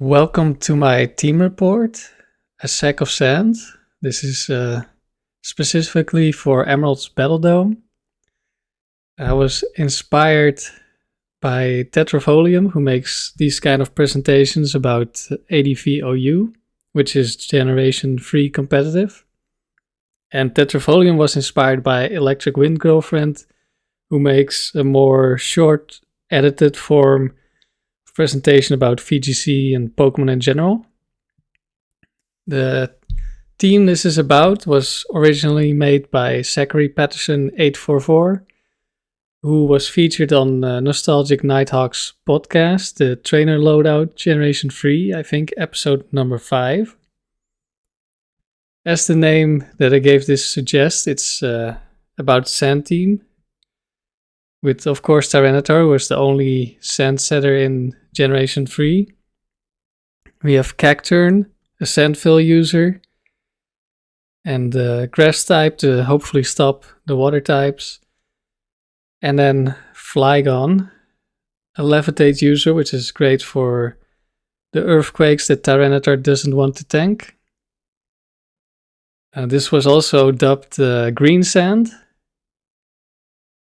Welcome to my team report, a sack of sand. This is specifically for Emerald's Battle Dome. I was inspired by Tetrafolium, who makes these kind of presentations about ADV-OU, which is Generation 3 competitive. And Tetrafolium was inspired by Electric Wind Girlfriend, who makes a more short, edited form presentation about VGC and Pokemon in general. The team this is about was originally made by Zachary Patterson 844, who was featured on Nostalgic Nighthawk's podcast, the Trainer Loadout Generation 3, I think episode number 5. As the name that I gave this suggests, it's about Sand Team, with, of course, Tyranitar, who was the only Sand setter in Generation 3. We have Cacturn, a Sandville user, and Grass type to hopefully stop the water types. And then Flygon, a Levitate user, which is great for the earthquakes that Tyranitar doesn't want to tank. This was also dubbed Green Sand,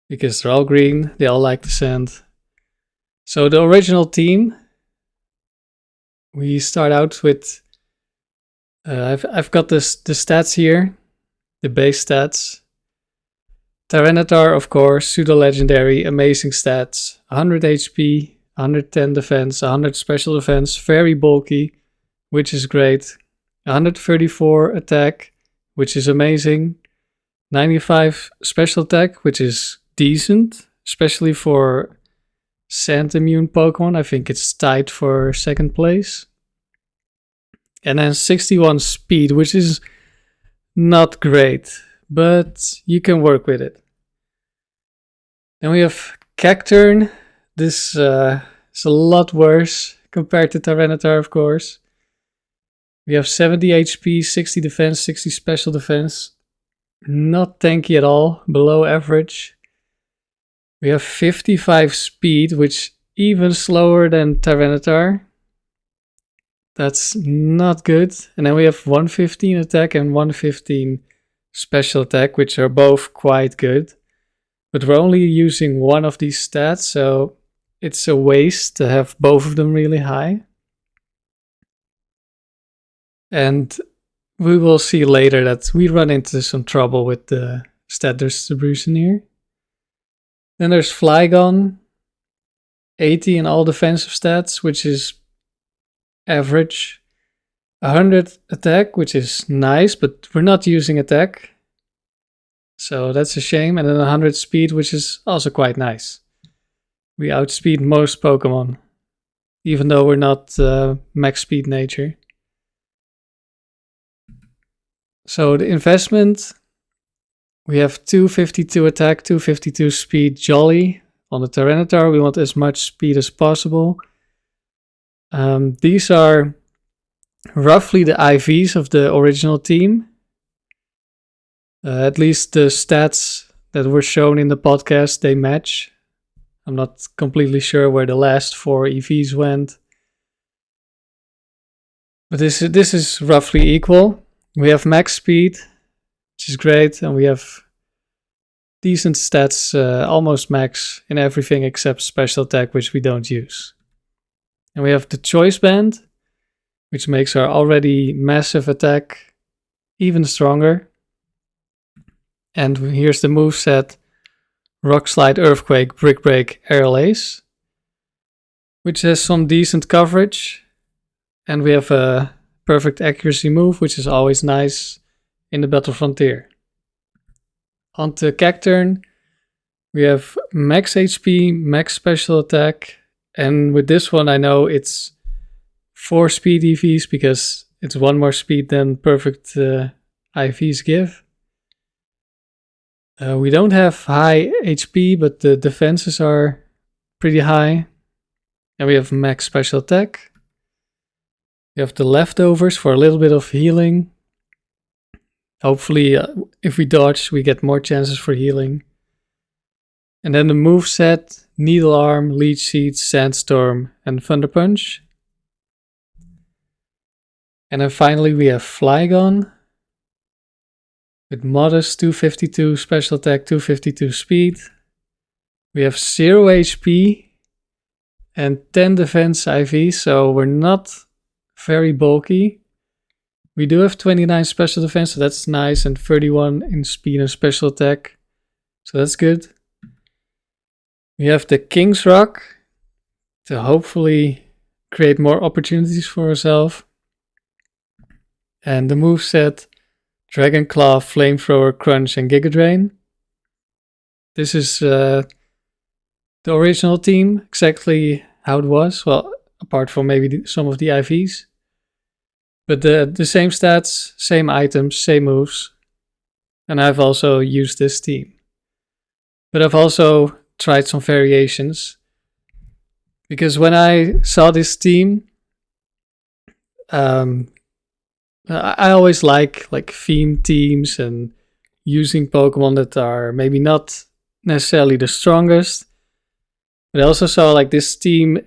because they're all green, they all like the sand. So the original team, we start out with, I've got the stats here, the base stats. Tyranitar, of course, pseudo-legendary, amazing stats, 100 HP, 110 defense, 100 special defense, very bulky, which is great, 134 attack, which is amazing, 95 special attack, which is decent, especially for sand immune Pokemon. I think it's tied for second place. And then 61 speed, which is not great, but you can work with it. Then we have Cacturn. This is a lot worse compared to Tyranitar, of course. We have 70 HP, 60 defense, 60 special defense. Not tanky at all, below average. We have 55 speed, which even slower than Tyranitar. That's not good. And then we have 115 attack and 115 special attack, which are both quite good. But we're only using one of these stats, so it's a waste to have both of them really high. And we will see later that we run into some trouble with the stat distribution here. Then there's Flygon, 80 in all defensive stats, which is average. 100 attack, which is nice, but we're not using attack. So that's a shame. And then 100 speed, which is also quite nice. We outspeed most Pokemon, even though we're not max speed nature. So the investment, we have 252 attack, 252 speed Jolly. On the Tyranitar, we want as much speed as possible. These are roughly the IVs of the original team. At least the stats that were shown in the podcast, they match. I'm not completely sure where the last 4 EVs went. But this is roughly equal. We have max speed, which is great, and we have decent stats, almost max in everything except special attack, which we don't use. And we have the choice band, which makes our already massive attack even stronger. And here's the moveset: Rock Slide, Earthquake, Brick Break, Aerial Ace, which has some decent coverage. And we have a perfect accuracy move, which is always nice in the Battle Frontier. On to Cacturn, we have max HP, max special attack, and with this one I know it's 4 speed EVs because it's 1 more speed than perfect IVs give. We don't have high HP, but the defenses are pretty high. And we have max special attack. We have the leftovers for a little bit of healing. Hopefully, if we dodge, we get more chances for healing. And then the moveset: Needle Arm, Leech Seed, Sandstorm, and Thunder Punch. And then finally we have Flygon with modest 252 special attack, 252 speed. We have 0 HP and 10 defense IV, so we're not very bulky. We do have 29 special defense, so that's nice, and 31 in speed and special attack, so that's good. We have the King's Rock to hopefully create more opportunities for ourselves. And the moveset, Dragon Claw, Flamethrower, Crunch, and Giga Drain. This is the original team, exactly how it was. Well, apart from maybe some of the IVs. But the same stats, same items, same moves. And I've also used this team. But I've also tried some variations. Because when I saw this team, I always like theme teams and using Pokemon that are maybe not necessarily the strongest. But I also saw like this team,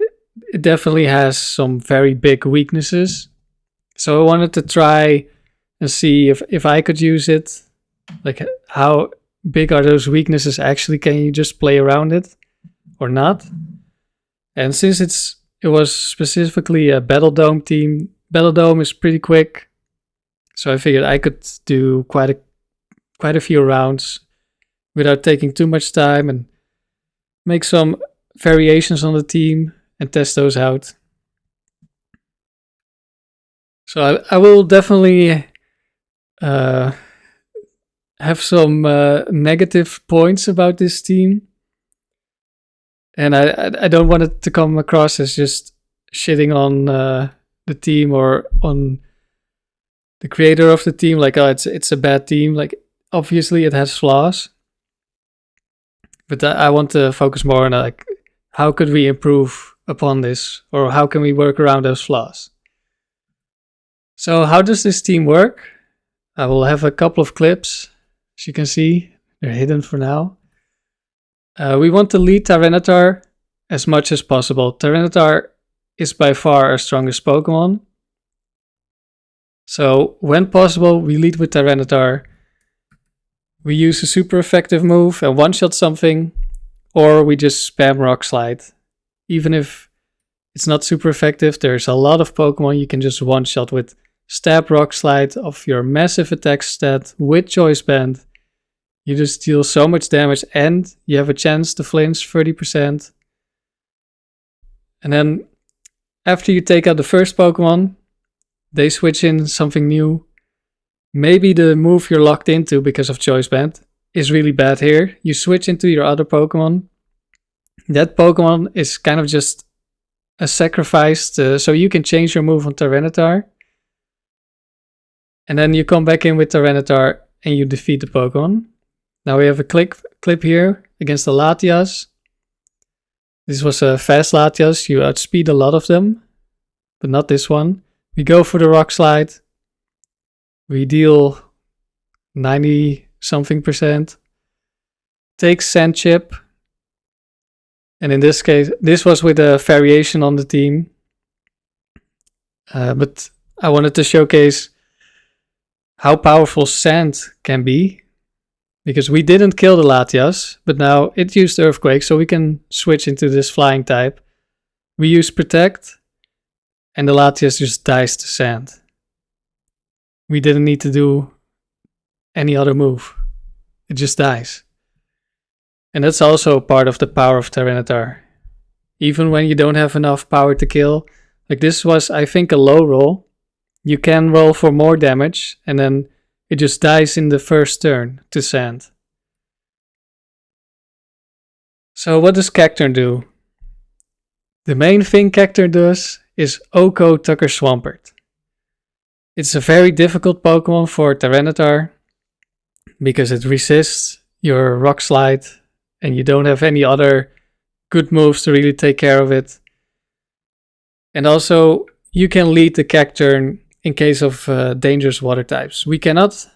it definitely has some very big weaknesses. So I wanted to try and see if I could use it. Like how big are those weaknesses actually? Can you just play around it or not? And since it was specifically a Battle Dome team, Battle Dome is pretty quick. So I figured I could do quite a few rounds without taking too much time and make some variations on the team and test those out. So I will definitely have some negative points about this team. And I don't want it to come across as just shitting on the team or on the creator of the team. Like, oh, it's a bad team. Like, obviously it has flaws. But I want to focus more on like, how could we improve upon this? Or how can we work around those flaws? So how does this team work? I will have a couple of clips. As you can see, they're hidden for now. We want to lead Tyranitar as much as possible. Tyranitar is by far our strongest Pokemon. So when possible, we lead with Tyranitar. We use a super effective move and one-shot something, or we just spam Rock Slide. Even if it's not super effective, there's a lot of Pokemon you can just one-shot with Stab Rock Slide of your massive attack stat with Choice Band. You just deal so much damage and you have a chance to flinch 30%. And then after you take out the first Pokemon, they switch in something new. Maybe the move you're locked into because of Choice Band is really bad here. You switch into your other Pokemon. That Pokemon is kind of just a sacrifice so you can change your move on Tyranitar. And then you come back in with Tyranitar and you defeat the Pokemon. Now we have a clip here against the Latias. This was a fast Latias. You outspeed a lot of them, but not this one. We go for the Rock Slide. We deal 90 something %. Take Sand Chip. And in this case, this was with a variation on the team. But I wanted to showcase how powerful Sand can be. Because we didn't kill the Latias, but now it used Earthquake, so we can switch into this flying type. We use Protect, and the Latias just dies to Sand. We didn't need to do any other move. It just dies. And that's also part of the power of Tyranitar. Even when you don't have enough power to kill, like this was, I think, a low roll. You can roll for more damage, and then it just dies in the first turn to Sand. So what does Cacturn do? The main thing Cacturn does is Oko Tucker Swampert. It's a very difficult Pokemon for Tyranitar because it resists your Rock Slide and you don't have any other good moves to really take care of it. And also you can lead the Cacturn in case of dangerous water types. We cannot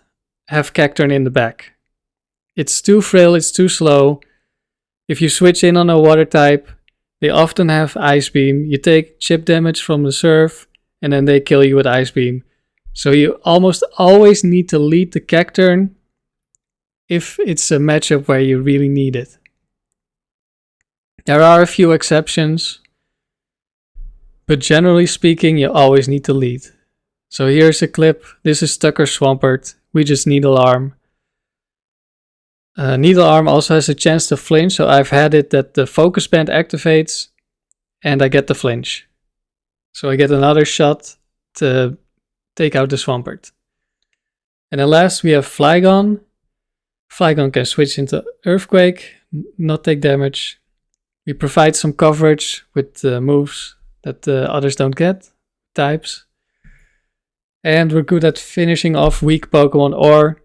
have Cacturn in the back. It's too frail, it's too slow. If you switch in on a water type, they often have Ice Beam. You take chip damage from the surf, and then they kill you with Ice Beam. So you almost always need to lead the Kek turn if it's a matchup where you really need it. There are a few exceptions, but generally speaking, you always need to lead. So here's a clip. This is Tucker Swampert. We just Needle Arm. Needle Arm also has a chance to flinch, so I've had it that the focus band activates and I get the flinch. So I get another shot to take out the Swampert. And then last we have Flygon. Flygon can switch into Earthquake, not take damage. We provide some coverage with moves that the others don't get, types. And we're good at finishing off weak Pokemon, or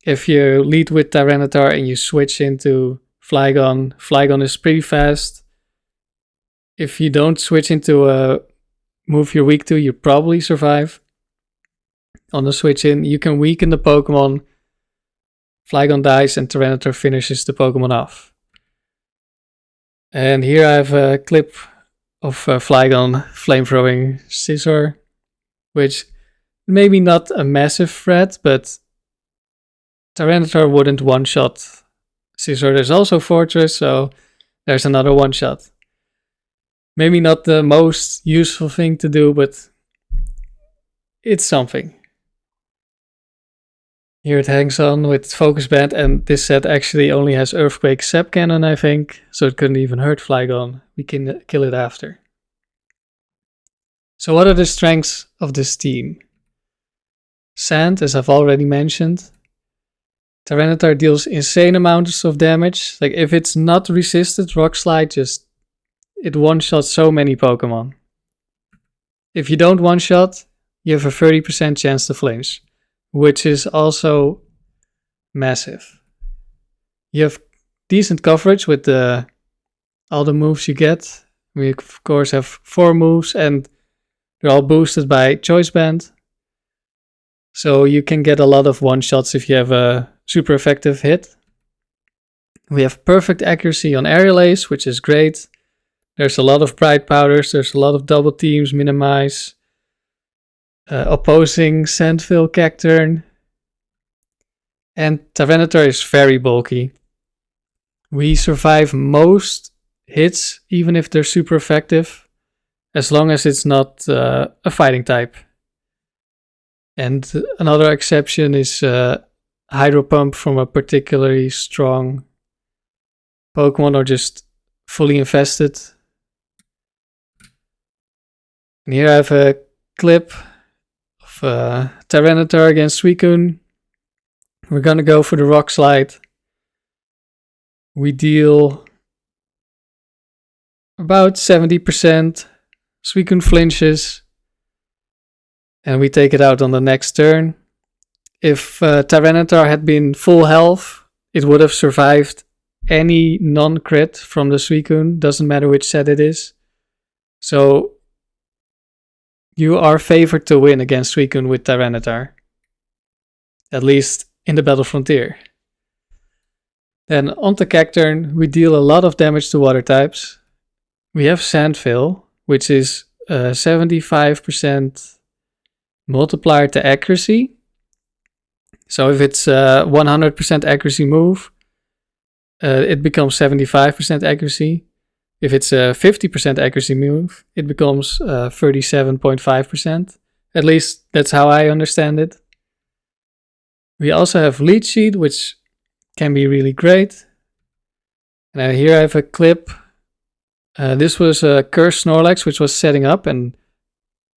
if you lead with Tyranitar and you switch into Flygon, Flygon is pretty fast. If you don't switch into a move you're weak to, you probably survive. On the switch in, you can weaken the Pokemon, Flygon dies and Tyranitar finishes the Pokemon off. And here I have a clip of Flygon flamethrowing Scizor, which maybe not a massive threat, but Tyranitar wouldn't one-shot Scizor. There's also Fortress, so there's another one-shot. Maybe not the most useful thing to do, but it's something. Here it hangs on with Focus Band, and this set actually only has Earthquake Zap Cannon, I think, so it couldn't even hurt Flygon. We can kill it after. So what are the strengths of this team? Sand, as I've already mentioned. Tyranitar deals insane amounts of damage. Like if it's not resisted, Rock Slide it one-shots so many Pokemon. If you don't one-shot, you have a 30% chance to flinch, which is also massive. You have decent coverage with all the moves you get. We of course have 4 moves and they're all boosted by Choice Band. So you can get a lot of one-shots if you have a super effective hit. We have perfect accuracy on Aerial Ace, which is great. There's a lot of Bright Powders, there's a lot of double teams, minimize, opposing Sandville Cacturn. And Tyranitar is very bulky. We survive most hits, even if they're super effective, as long as it's not a fighting type. And another exception is Hydro Pump from a particularly strong Pokemon or just fully infested. And here I have a clip of Tyranitar against Suicune. We're gonna go for the Rock Slide. We deal about 70%. Suicune flinches. And we take it out on the next turn. If Tyranitar had been full health, it would have survived any non-crit from the Suicune. Doesn't matter which set it is. So you are favored to win against Suicune with Tyranitar. At least in the Battle Frontier. Then on the Cacturn, we deal a lot of damage to water types. We have Sandville, which is 75% multiplier to accuracy. So if it's a 100% accuracy move, it becomes 75% accuracy. If it's a 50% accuracy move, it becomes 37.5%. At least that's how I understand it. We also have Leech Seed, which can be really great. And here I have a clip. This was a Cursed Snorlax, which was setting up, and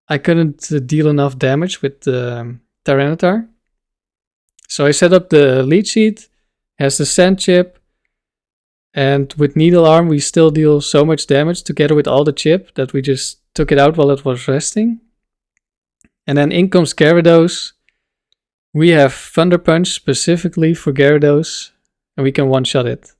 I couldn't deal enough damage with the Tyranitar. So I set up the Leech Seed, has the Sand Chip, and with Needle Arm we still deal so much damage together with all the chip that we just took it out while it was resting. And then in comes Gyarados. We have Thunder Punch specifically for Gyarados, and we can one-shot it.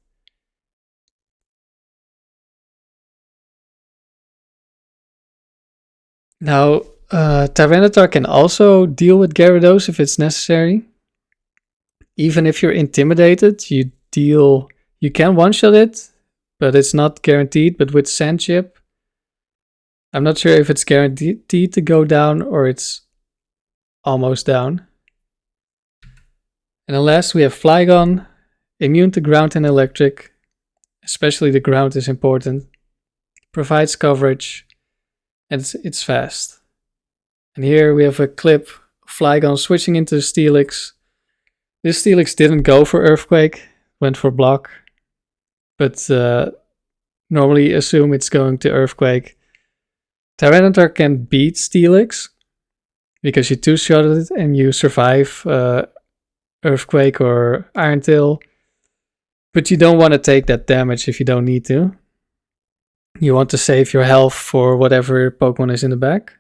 Now, Tyranitar can also deal with Gyarados if it's necessary. Even if you're intimidated, you can one-shot it, but it's not guaranteed. But with Sand Chip, I'm not sure if it's guaranteed to go down or it's almost down. And then last we have Flygon, immune to ground and electric. Especially the ground is important. Provides coverage, and it's fast. And here we have a clip of Flygon switching into Steelix. This Steelix didn't go for Earthquake, went for Block. But normally assume it's going to Earthquake. Tyranitar can beat Steelix because you two-shot it and you survive Earthquake or Iron Tail. But you don't want to take that damage if you don't need to. You want to save your health for whatever Pokemon is in the back.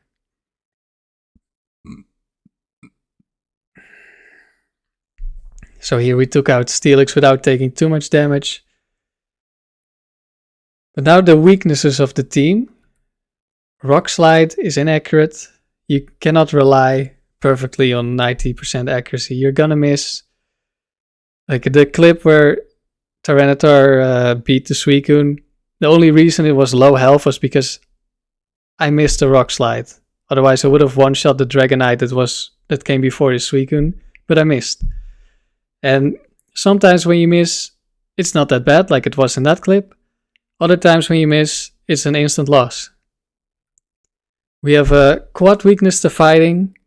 So here we took out Steelix without taking too much damage. But now the weaknesses of the team. Rock Slide is inaccurate. You cannot rely perfectly on 90% accuracy. You're gonna miss. Like the clip where Tyranitar beat the Suicune. The only reason it was low health was because I missed the Rock Slide. Otherwise I would have one-shot the Dragonite that came before the Suicune, but I missed. And sometimes when you miss, it's not that bad, like it was in that clip. Other times when you miss, it's an instant loss. We have a quad weakness to fighting,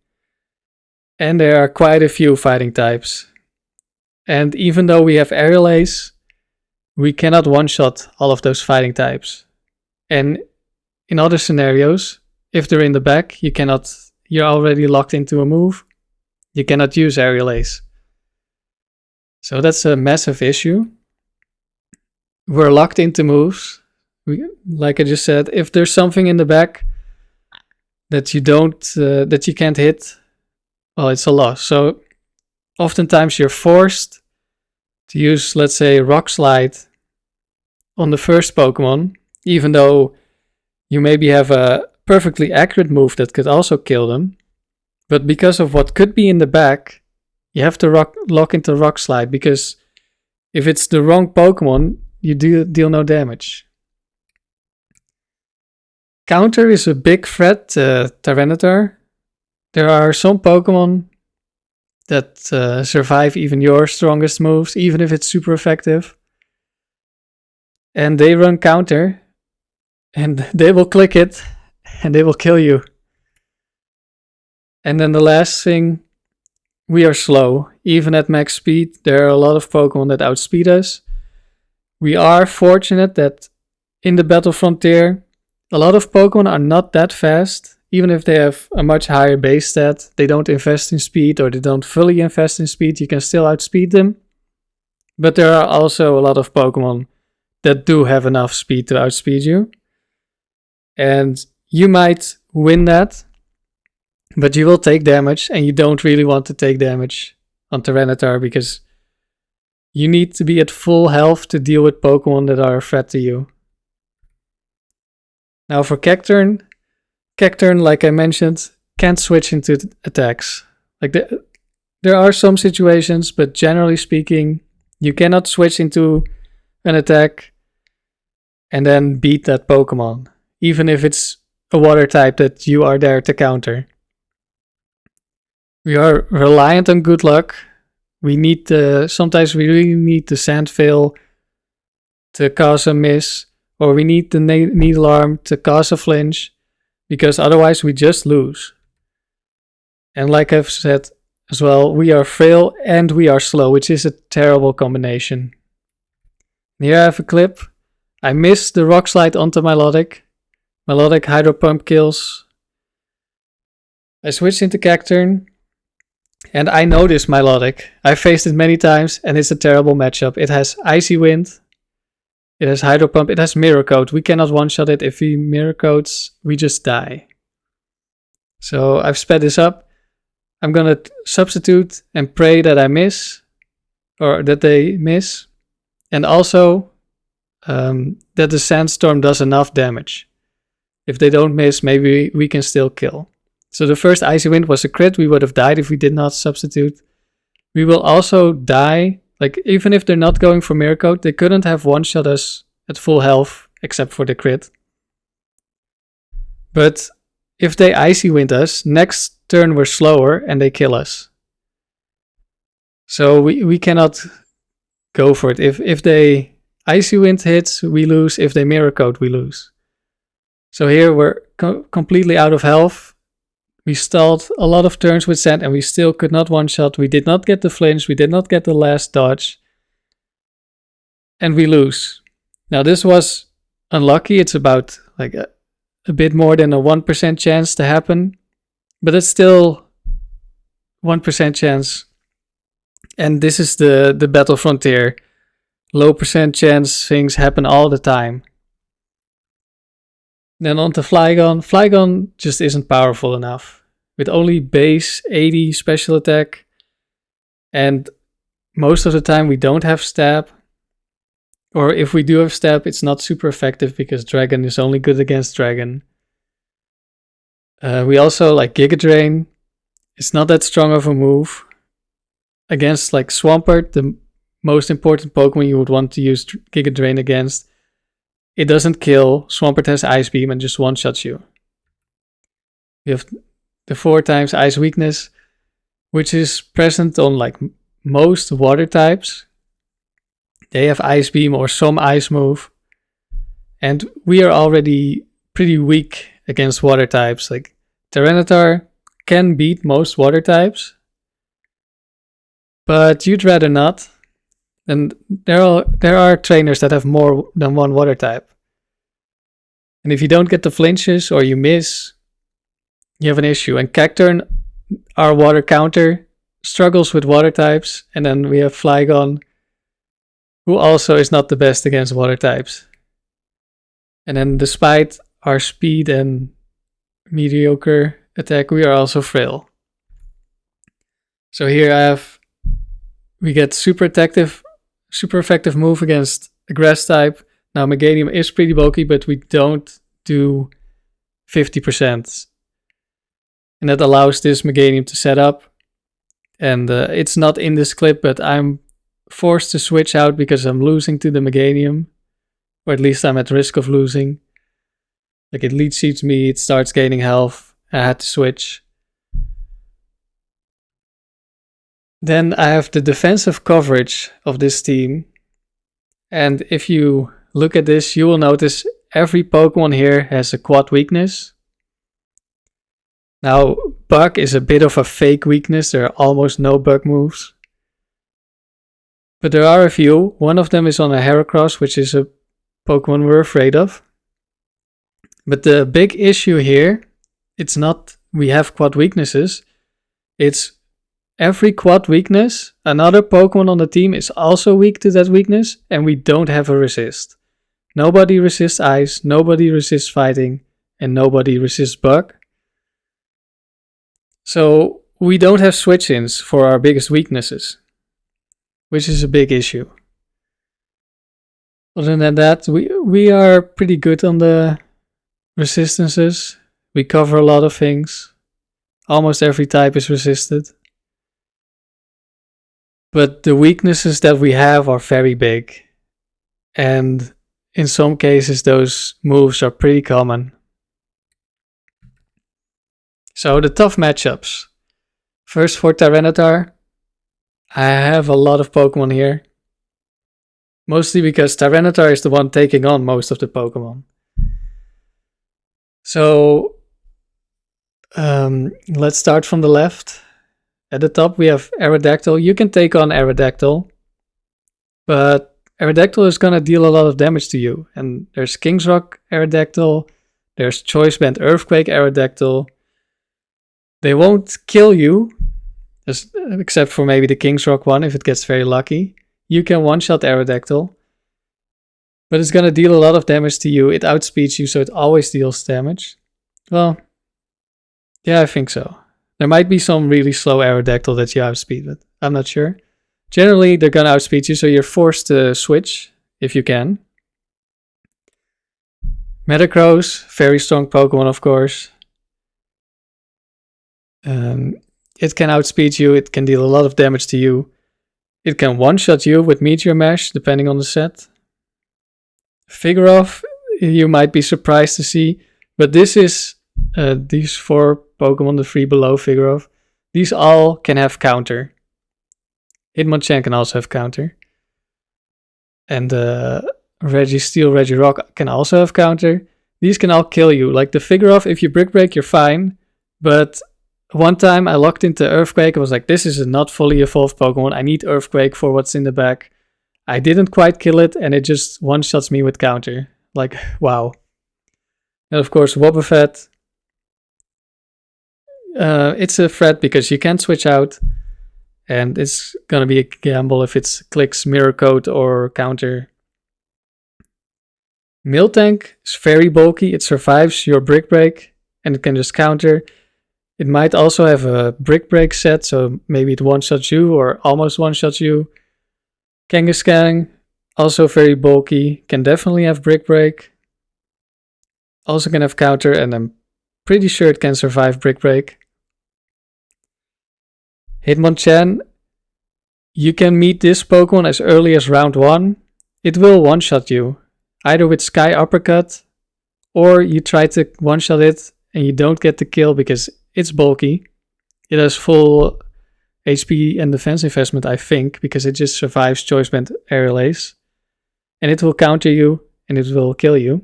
and there are quite a few fighting types. And even though we have Aerial Ace, we cannot one-shot all of those fighting types. And in other scenarios, if they're in the back, you're already locked into a move. You cannot use Aerial Ace. So that's a massive issue. We're locked into moves. Like I just said, if there's something in the back that you can't hit, well, it's a loss. So oftentimes you're forced to use, let's say, Rock Slide on the first Pokemon, even though you maybe have a perfectly accurate move that could also kill them. But because of what could be in the back, you have to lock into Rock Slide, because if it's the wrong Pokemon, you deal no damage. Counter is a big threat to Tyranitar. There are some Pokemon that survive even your strongest moves, even if it's super effective. And they run counter, and they will click it, and they will kill you. And then the last thing, we are slow. Even at max speed, there are a lot of Pokemon that outspeed us. We are fortunate that in the Battle Frontier, a lot of Pokemon are not that fast. Even if they have a much higher base stat, they don't invest in speed, or they don't fully invest in speed, you can still outspeed them. But there are also a lot of Pokemon that do have enough speed to outspeed you. And you might win that, but you will take damage, and you don't really want to take damage on Tyranitar because you need to be at full health to deal with Pokemon that are a threat to you. Now for Cacturne, like I mentioned, can't switch into attacks. Like there are some situations, but generally speaking, you cannot switch into an attack and then beat that Pokemon, even if it's a water type that you are there to counter. We are reliant on good luck. Sometimes we really need the Sand Veil to cause a miss, or we need the Needle Arm to cause a flinch, because otherwise we just lose. And like I've said as well, we are frail and we are slow, which is a terrible combination. Here I have a clip. I missed the Rock Slide onto Milotic. Milotic Hydro Pump kills. I switched into Cacturne. And I know this Milotic. I faced it many times, and it's a terrible matchup. It has Icy Wind. It has Hydro Pump. It has Mirror Coat. We cannot one-shot it. If he Mirror Coats, we just die. So I've sped this up. I'm gonna substitute and pray that I miss. Or that they miss. And also that the Sandstorm does enough damage. If they don't miss, maybe we can still kill. So the first Icy Wind was a crit. We would have died if we did not substitute. We will also die. Like, even if they're not going for Mirror Coat, they couldn't have one-shot us at full health, except for the crit. But if they Icy Wind us, next turn we're slower and they kill us. So we cannot go for it. If they Icy Wind hits, we lose. If they Mirror Coat, we lose. So here we're completely out of health. We stalled a lot of turns with Sand and we still could not one-shot. We did not get the flinch. We did not get the last dodge. And we lose. Now this was unlucky. It's about like a bit more than a 1% chance to happen. But it's still 1% chance. And this is the Battle Frontier. Low percent chance things happen all the time. Then on to Flygon. Flygon just isn't powerful enough. With only base 80 special attack. And most of the time we don't have stab. Or if we do have stab, it's not super effective because Dragon is only good against Dragon. We also like Giga Drain. It's not that strong of a move. Against like Swampert, the most important Pokemon you would want to use Giga Drain against, it doesn't kill. Swampert has Ice Beam and just one-shots you. You have the 4 times Ice Weakness, which is present on like most water types. They have Ice Beam or some Ice move. And we are already pretty weak against water types. Like Tyranitar can beat most water types. But you'd rather not. And there are trainers that have more than one water type. And if you don't get the flinches or you miss, you have an issue. And Cacturne, our water counter, struggles with water types. And then we have Flygon, who also is not the best against water types. And then despite our speed and mediocre attack, we are also frail. So here we get super effective move against a grass type. Now Meganium is pretty bulky, but we don't do 50%. And that allows this Meganium to set up. And it's not in this clip, but I'm forced to switch out because I'm losing to the Meganium. Or at least I'm at risk of losing. Like it leech seeds me, it starts gaining health. I had to switch. Then I have the defensive coverage of this team. And if you look at this, you will notice every Pokemon here has a quad weakness. Now, Bug is a bit of a fake weakness. There are almost no Bug moves. But there are a few. One of them is on a Heracross, which is a Pokemon we're afraid of. But the big issue here, it's not we have quad weaknesses. It's every quad weakness, another Pokemon on the team is also weak to that weakness, and we don't have a resist. Nobody resists Ice, nobody resists Fighting, and nobody resists Bug. So we don't have switch-ins for our biggest weaknesses, which is a big issue. Other than that, we are pretty good on the resistances. We cover a lot of things. Almost every type is resisted. But the weaknesses that we have are very big. And in some cases, those moves are pretty common. So the tough matchups. First for Tyranitar. I have a lot of Pokemon here. Mostly because Tyranitar is the one taking on most of the Pokemon. So let's start from the left. At the top we have Aerodactyl. You can take on Aerodactyl. But Aerodactyl is gonna deal a lot of damage to you. And there's King's Rock Aerodactyl. There's Choice Band Earthquake Aerodactyl. They won't kill you. Except for maybe the King's Rock one if it gets very lucky. You can one-shot Aerodactyl. But it's gonna deal a lot of damage to you. It outspeeds you, so it always deals damage. Well, yeah, I think so. There might be some really slow Aerodactyl that you outspeed, but I'm not sure. Generally, they're gonna outspeed you, so you're forced to switch if you can. Metagross, very strong Pokemon, of course. It can outspeed you, it can deal a lot of damage to you. It can one-shot you with Meteor Mash, depending on the set. Vigoroth, you might be surprised to see, but this is these 4 Pokemon, the 3 below Vigoroth, these all can have counter. Hitmonchan can also have counter. And Registeel, Regirock can also have counter. These can all kill you. Like the Vigoroth, if you Brick Break, you're fine. But one time I locked into Earthquake. I was like, this is a not fully evolved Pokemon. I need Earthquake for what's in the back. I didn't quite kill it, and it just one-shots me with counter. Like, wow. And of course, Wobbuffet. It's a threat because you can't switch out. And it's gonna be a gamble if it clicks Mirror Coat or counter. Miltank is very bulky. It survives your Brick Break, and it can just counter. It might also have a Brick Break set, so maybe it one-shots you or almost one-shots you. Kangaskhan, also very bulky, can definitely have Brick Break. Also can have counter, and I'm pretty sure it can survive Brick Break. Hitmonchan, you can meet this Pokemon as early as round 1. It will one-shot you, either with Sky Uppercut, or you try to one-shot it and you don't get the kill because it's bulky. It has full HP and defense investment, I think, because it just survives Choice Band Aerial Ace. And it will counter you, and it will kill you.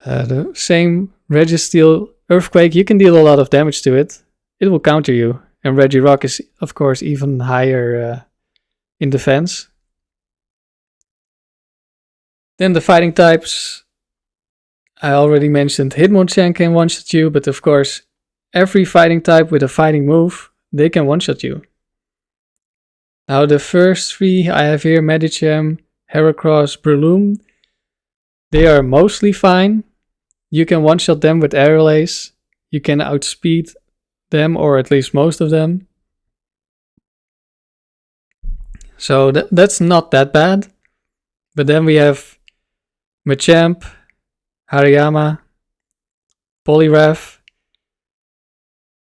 The same Registeel Earthquake, you can deal a lot of damage to it. It will counter you. And Regirock is, of course, even higher in defense. Then the fighting types. I already mentioned Hitmonchan can one-shot you, but of course, every fighting type with a fighting move, they can one-shot you. Now the first 3 I have here, Medicham, Heracross, Breloom, they are mostly fine. You can one-shot them with Aerial Ace. You can outspeed them, or at least most of them. So that's not that bad. But then we have Machamp, Hariyama, Poliwrath.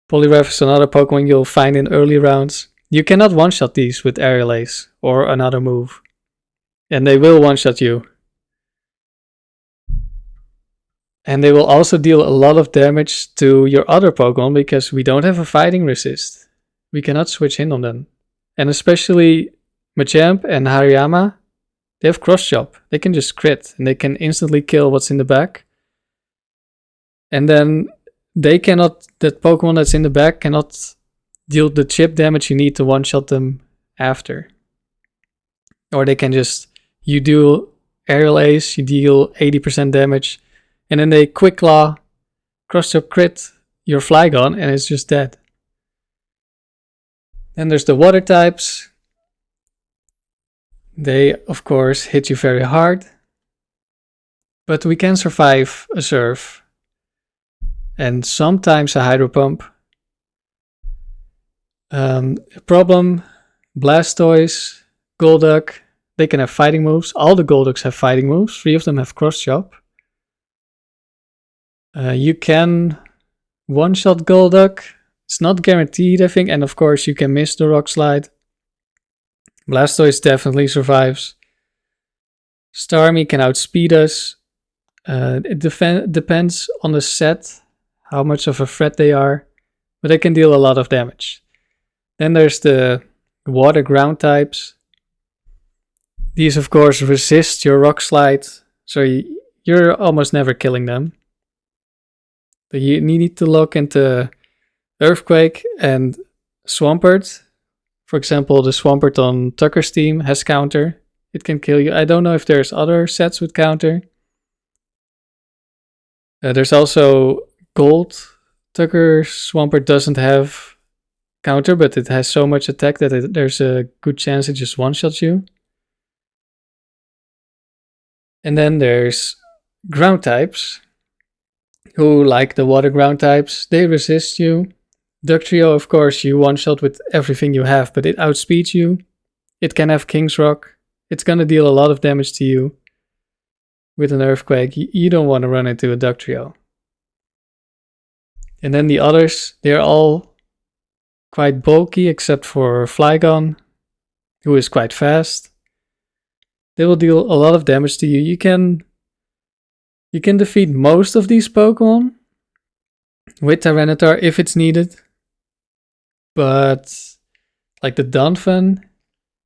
Poliwrath is another Pokemon you'll find in early rounds. You cannot one-shot these with Aerial Ace or another move. And they will one-shot you. And they will also deal a lot of damage to your other Pokemon because we don't have a fighting resist. We cannot switch in on them. And especially Machamp and Hariyama, they have cross chop. They can just crit and they can instantly kill what's in the back. And then they cannot, that Pokemon that's in the back cannot deal the chip damage you need to one-shot them after. Or they can just, you do Aerial Ace, you deal 80% damage, and then they Quick Claw, cross chop crit your Flygon, and it's just dead. Then there's the water types. They, of course, hit you very hard. But we can survive a Surf. And sometimes a Hydro Pump. Problem, Blastoise, Golduck, they can have fighting moves. All the Golducks have fighting moves. 3 of them have cross chop. You can one-shot Golduck. It's not guaranteed, I think. And of course, you can miss the Rock Slide. Blastoise definitely survives. Starmie can outspeed us. It depends on the set, how much of a threat they are. But they can deal a lot of damage. Then there's the water ground types. These, of course, resist your Rock Slide. So you're almost never killing them. But you need to look into Earthquake and Swampert. For example, the Swampert on Tucker's team has counter. It can kill you. I don't know if there's other sets with counter. There's also Gold. Tucker Swampert doesn't have counter, but it has so much attack that there's a good chance it just one-shots you. And then there's ground types, who, like the water ground types, they resist you. Ductrio, of course, you one-shot with everything you have, but it outspeeds you. It can have King's Rock. It's gonna deal a lot of damage to you. With an Earthquake, you don't want to run into a Ductrio. And then the others, they're all quite bulky, except for Flygon, who is quite fast. They will deal a lot of damage to you. You can You can defeat most of these Pokemon with Tyranitar if it's needed. But like the Donphan,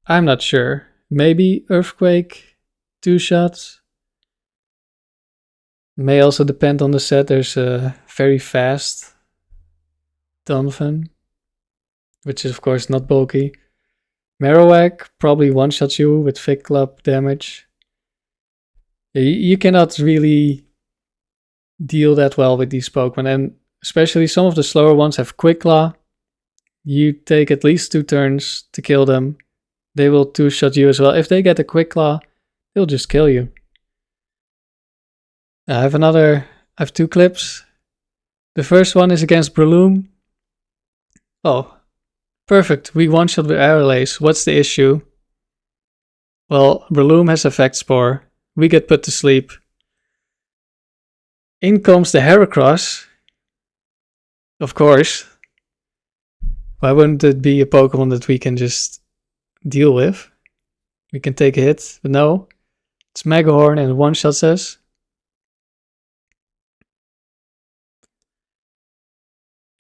I'm not sure. Maybe Earthquake, 2 shots. May also depend on the set. There's a very fast Donphan, which is of course not bulky. Marowak probably one-shots you with Fig Club damage. You cannot really deal that well with these Pokemon, and especially some of the slower ones have Quick Claw. You take at least 2 turns to kill them. They will 2-shot you as well. If they get a Quick Claw, they'll just kill you. I have 2 clips. The first one is against Breloom. Oh, perfect. We one-shot with Airlace. What's the issue? Well, Breloom has Effect Spore. We get put to sleep. In comes the Heracross. Of course. Why wouldn't it be a Pokemon that we can just deal with? We can take a hit, but no. It's Megahorn and one-shots us.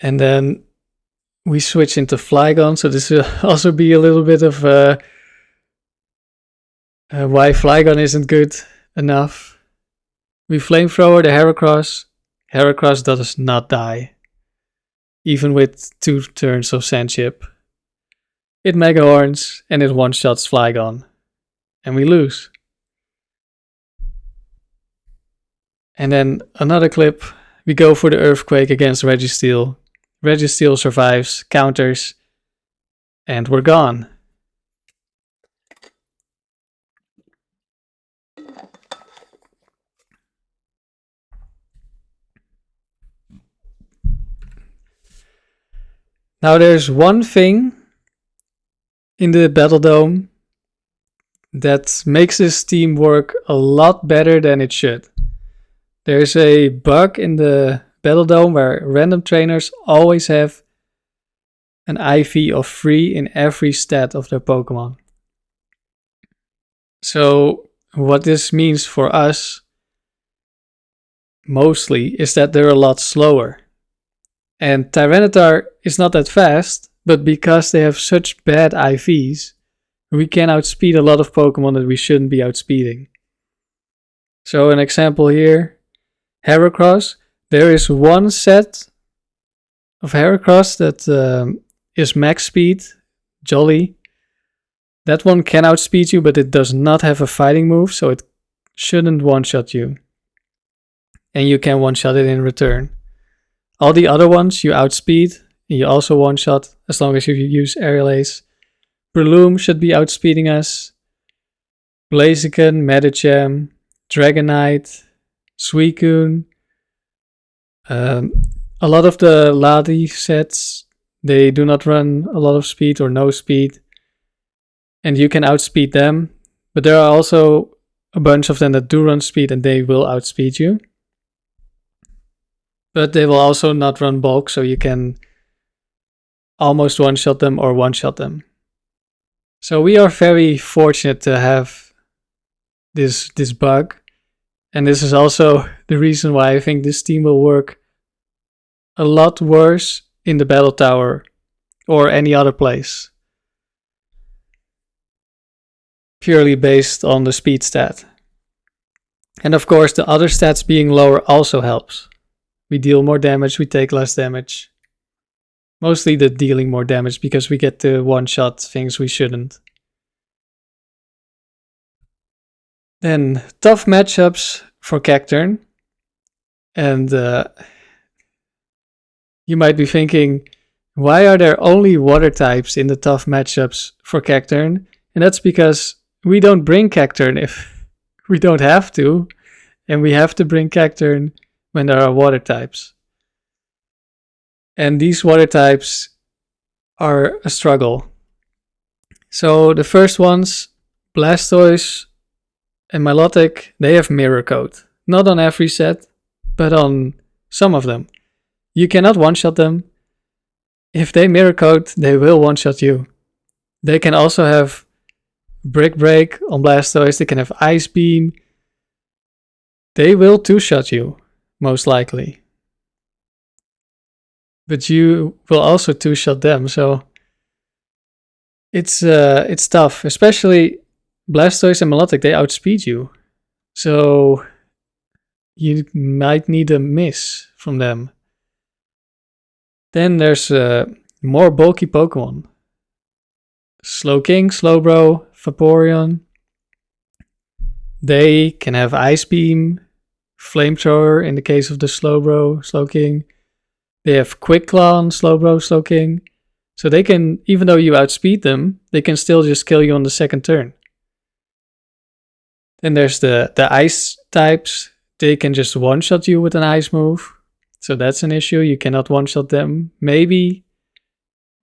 And then we switch into Flygon, so this will also be a little bit of why Flygon isn't good enough. We Flamethrower the Heracross. Heracross does not die, even with 2 turns of Sandship. It Megahorns and it one-shots Flygon. And we lose. And then another clip. We go for the Earthquake against Registeel. Registeel survives, counters, and we're gone. Now there's one thing in the Battle Dome that makes this team work a lot better than it should. There's a bug in the Battle Dome where random trainers always have an IV of 3 in every stat of their Pokemon. So what this means for us mostly is that they're a lot slower. And Tyranitar is not that fast, but because they have such bad IVs, we can outspeed a lot of Pokemon that we shouldn't be outspeeding. So an example here, Heracross. There is one set of Heracross that is max speed, Jolly. That one can outspeed you, but it does not have a fighting move, so it shouldn't one-shot you. And you can one-shot it in return. All the other ones you outspeed, and you also one-shot as long as you use Aerial Ace. Breloom should be outspeeding us. Blaziken, Medicham, Dragonite, Suicune. A lot of the Ladi sets, they do not run a lot of speed or no speed. And you can outspeed them. But there are also a bunch of them that do run speed and they will outspeed you. But they will also not run bulk, so you can almost one-shot them or one-shot them. So we are very fortunate to have this bug. And this is also the reason why I think this team will work a lot worse in the Battle Tower or any other place. Purely based on the speed stat. And of course the other stats being lower also helps. We deal more damage, we take less damage. Mostly the dealing more damage because we get to one-shot things we shouldn't. Then tough matchups for Cacturne. And you might be thinking, why are there only water types in the tough matchups for Cacturne? And that's because we don't bring Cacturne if we don't have to. And we have to bring Cacturne when there are water types. And these water types are a struggle. So the first ones, Blastoise and Milotic, they have Mirror Coat. Not on every set, but on some of them. You cannot one-shot them. If they Mirror Coat, they will one-shot you. They can also have Brick Break on Blastoise. They can have Ice Beam. They will two-shot you, most likely. But you will also two-shot them, so it's tough. Especially Blastoise and Melodic, they outspeed you. So you might need a miss from them. Then there's more bulky Pokemon. Slowking, Slowbro, Vaporeon. They can have Ice Beam, Flamethrower in the case of the Slowbro, Slowking. They have Quick Claw on Slowbro, Slowking. So they can, even though you outspeed them, they can still just kill you on the second turn. Then there's the Ice types. They can just one-shot you with an Ice move. So that's an issue. You cannot one-shot them. Maybe.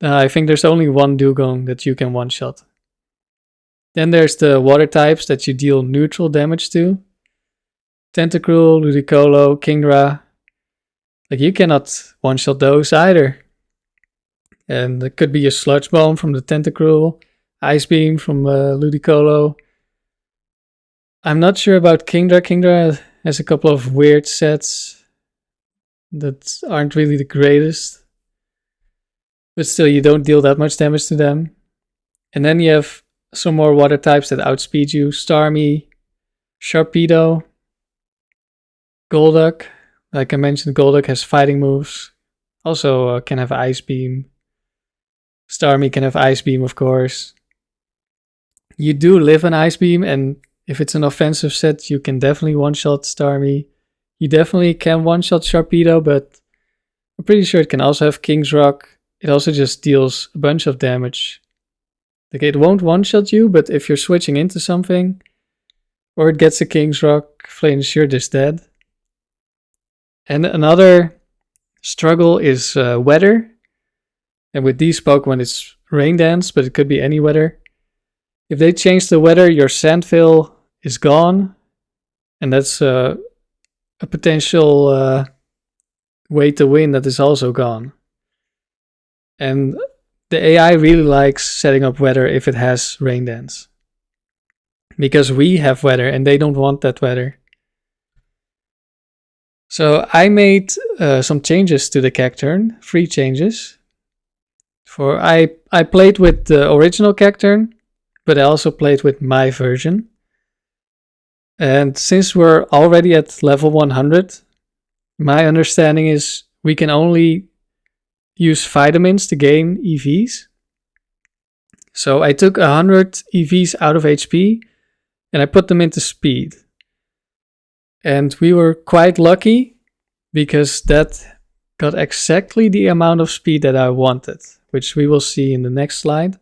I think there's only one Dugong that you can one-shot. Then there's the water types that you deal neutral damage to. Tentacruel, Ludicolo, Kingdra. Like, you cannot one-shot those either. And it could be a Sludge Bomb from the Tentacruel, Ice Beam from Ludicolo. I'm not sure about Kingdra. Kingdra has a couple of weird sets that aren't really the greatest. But still, you don't deal that much damage to them. And then you have some more water types that outspeed you. Starmie, Sharpedo, Golduck. Like I mentioned, Golduck has fighting moves. Also can have Ice Beam. Starmie can have Ice Beam, of course. You do live an Ice Beam, and if it's an offensive set, you can definitely one-shot Starmie. You definitely can one-shot Sharpedo, but I'm pretty sure it can also have King's Rock. It also just deals a bunch of damage. Like, it won't one-shot you, but if you're switching into something, or it gets a King's Rock, Flames, you're just dead. And another struggle is weather. And with these Pokemon, it's Rain Dance, but it could be any weather. If they change the weather, your Sandveil is gone. And that's a potential way to win that is also gone. And the AI really likes setting up weather if it has Rain Dance. Because we have weather and they don't want that weather. So I made some changes to the Cacturn, 3 changes. I played with the original Cacturn, but I also played with my version. And since we're already at level 100, my understanding is we can only use vitamins to gain EVs. So I took 100 EVs out of HP and I put them into speed. And we were quite lucky because that got exactly the amount of speed that I wanted, which we will see in the next slide.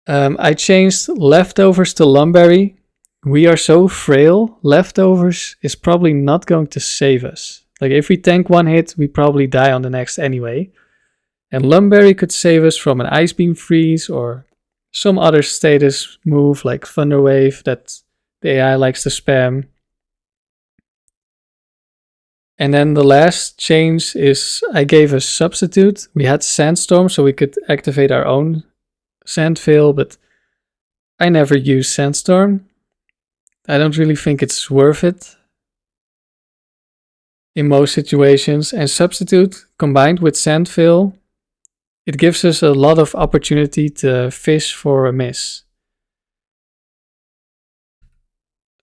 I changed Leftovers to Lumberry. We are so frail, Leftovers is probably not going to save us. Like, if we tank one hit, we probably die on the next anyway. And Lumberry could save us from an Ice Beam Freeze or some other status move like Thunder Wave that the AI likes to spam. And then the last change is I gave a substitute. We had Sandstorm, so we could activate our own Sandveil, but I never use Sandstorm. I don't really think it's worth it in most situations. And Substitute combined with Sandveil, it gives us a lot of opportunity to fish for a miss.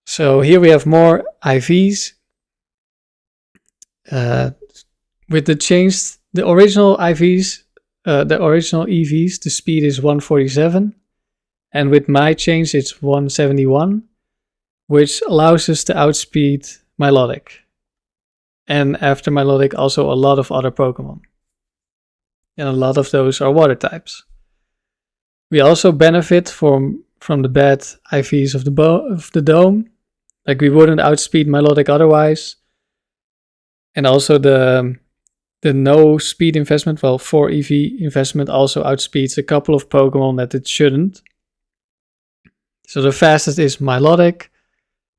So here we have more IVs. With the changed, the original IVs, the original EVs, the speed is 147. And with my change, it's 171, which allows us to outspeed Milotic. And after Milotic, also a lot of other Pokemon. And a lot of those are water types. We also benefit from the bad IVs of the Dome. Like, we wouldn't outspeed Milotic otherwise. And also the no speed investment, well, 4 EV investment also outspeeds a couple of Pokemon that it shouldn't. So the fastest is Milotic.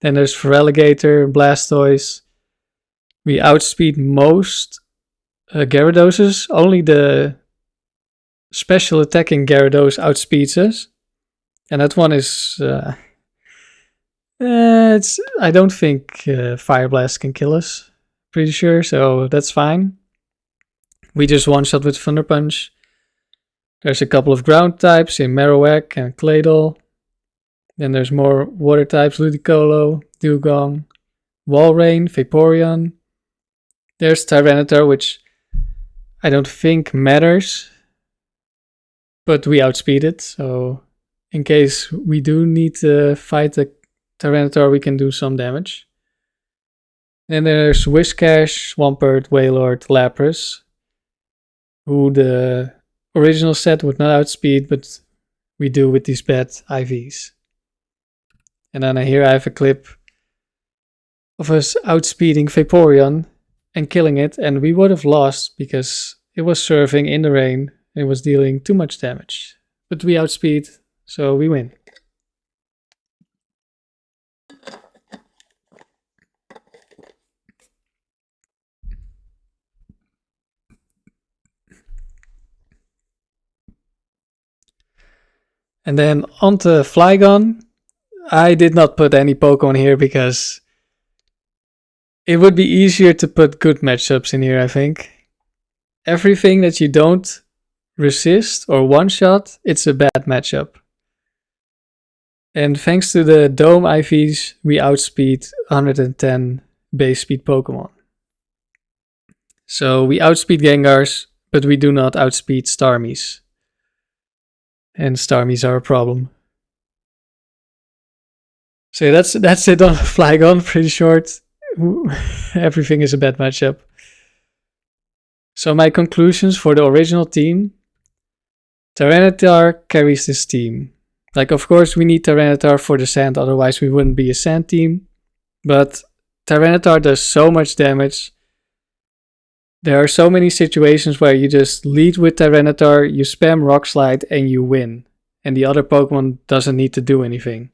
Then there's Feraligatr, Blastoise. We outspeed most Gyarados. Only the special attacking Gyarados outspeeds us. And that one is I don't think Fire Blast can kill us. Pretty sure, so that's fine. We just one-shot with Thunder Punch. There's a couple of ground types in Marowak and Claydol. Then there's more water types, Ludicolo, Dugong, Walrein, Vaporeon. There's Tyranitar, which I don't think matters, but we outspeed it, so in case we do need to fight the Tyranitar, we can do some damage. Then there's Whiscash, Swampert, Wailord, Lapras, who the original set would not outspeed, but we do with these bad IVs. And then here I have a clip of us outspeeding Vaporeon and killing it, and we would have lost because it was surfing in the rain and it was dealing too much damage. But we outspeed, so we win. And then onto Flygon. I did not put any Pokemon here because it would be easier to put good matchups in here, I think. Everything that you don't resist or one-shot, it's a bad matchup. And thanks to the Dome IVs, we outspeed 110 base speed Pokemon. So we outspeed Gengars, but we do not outspeed Starmies. And Starmies are a problem. So that's it on Flygon, pretty short. Everything is a bad matchup. So my conclusions for the original team. Tyranitar carries this team. Like, of course, we need Tyranitar for the sand, otherwise we wouldn't be a sand team. But Tyranitar does so much damage. There are so many situations where you just lead with Tyranitar, you spam Rock Slide, and you win. And the other Pokemon doesn't need to do anything.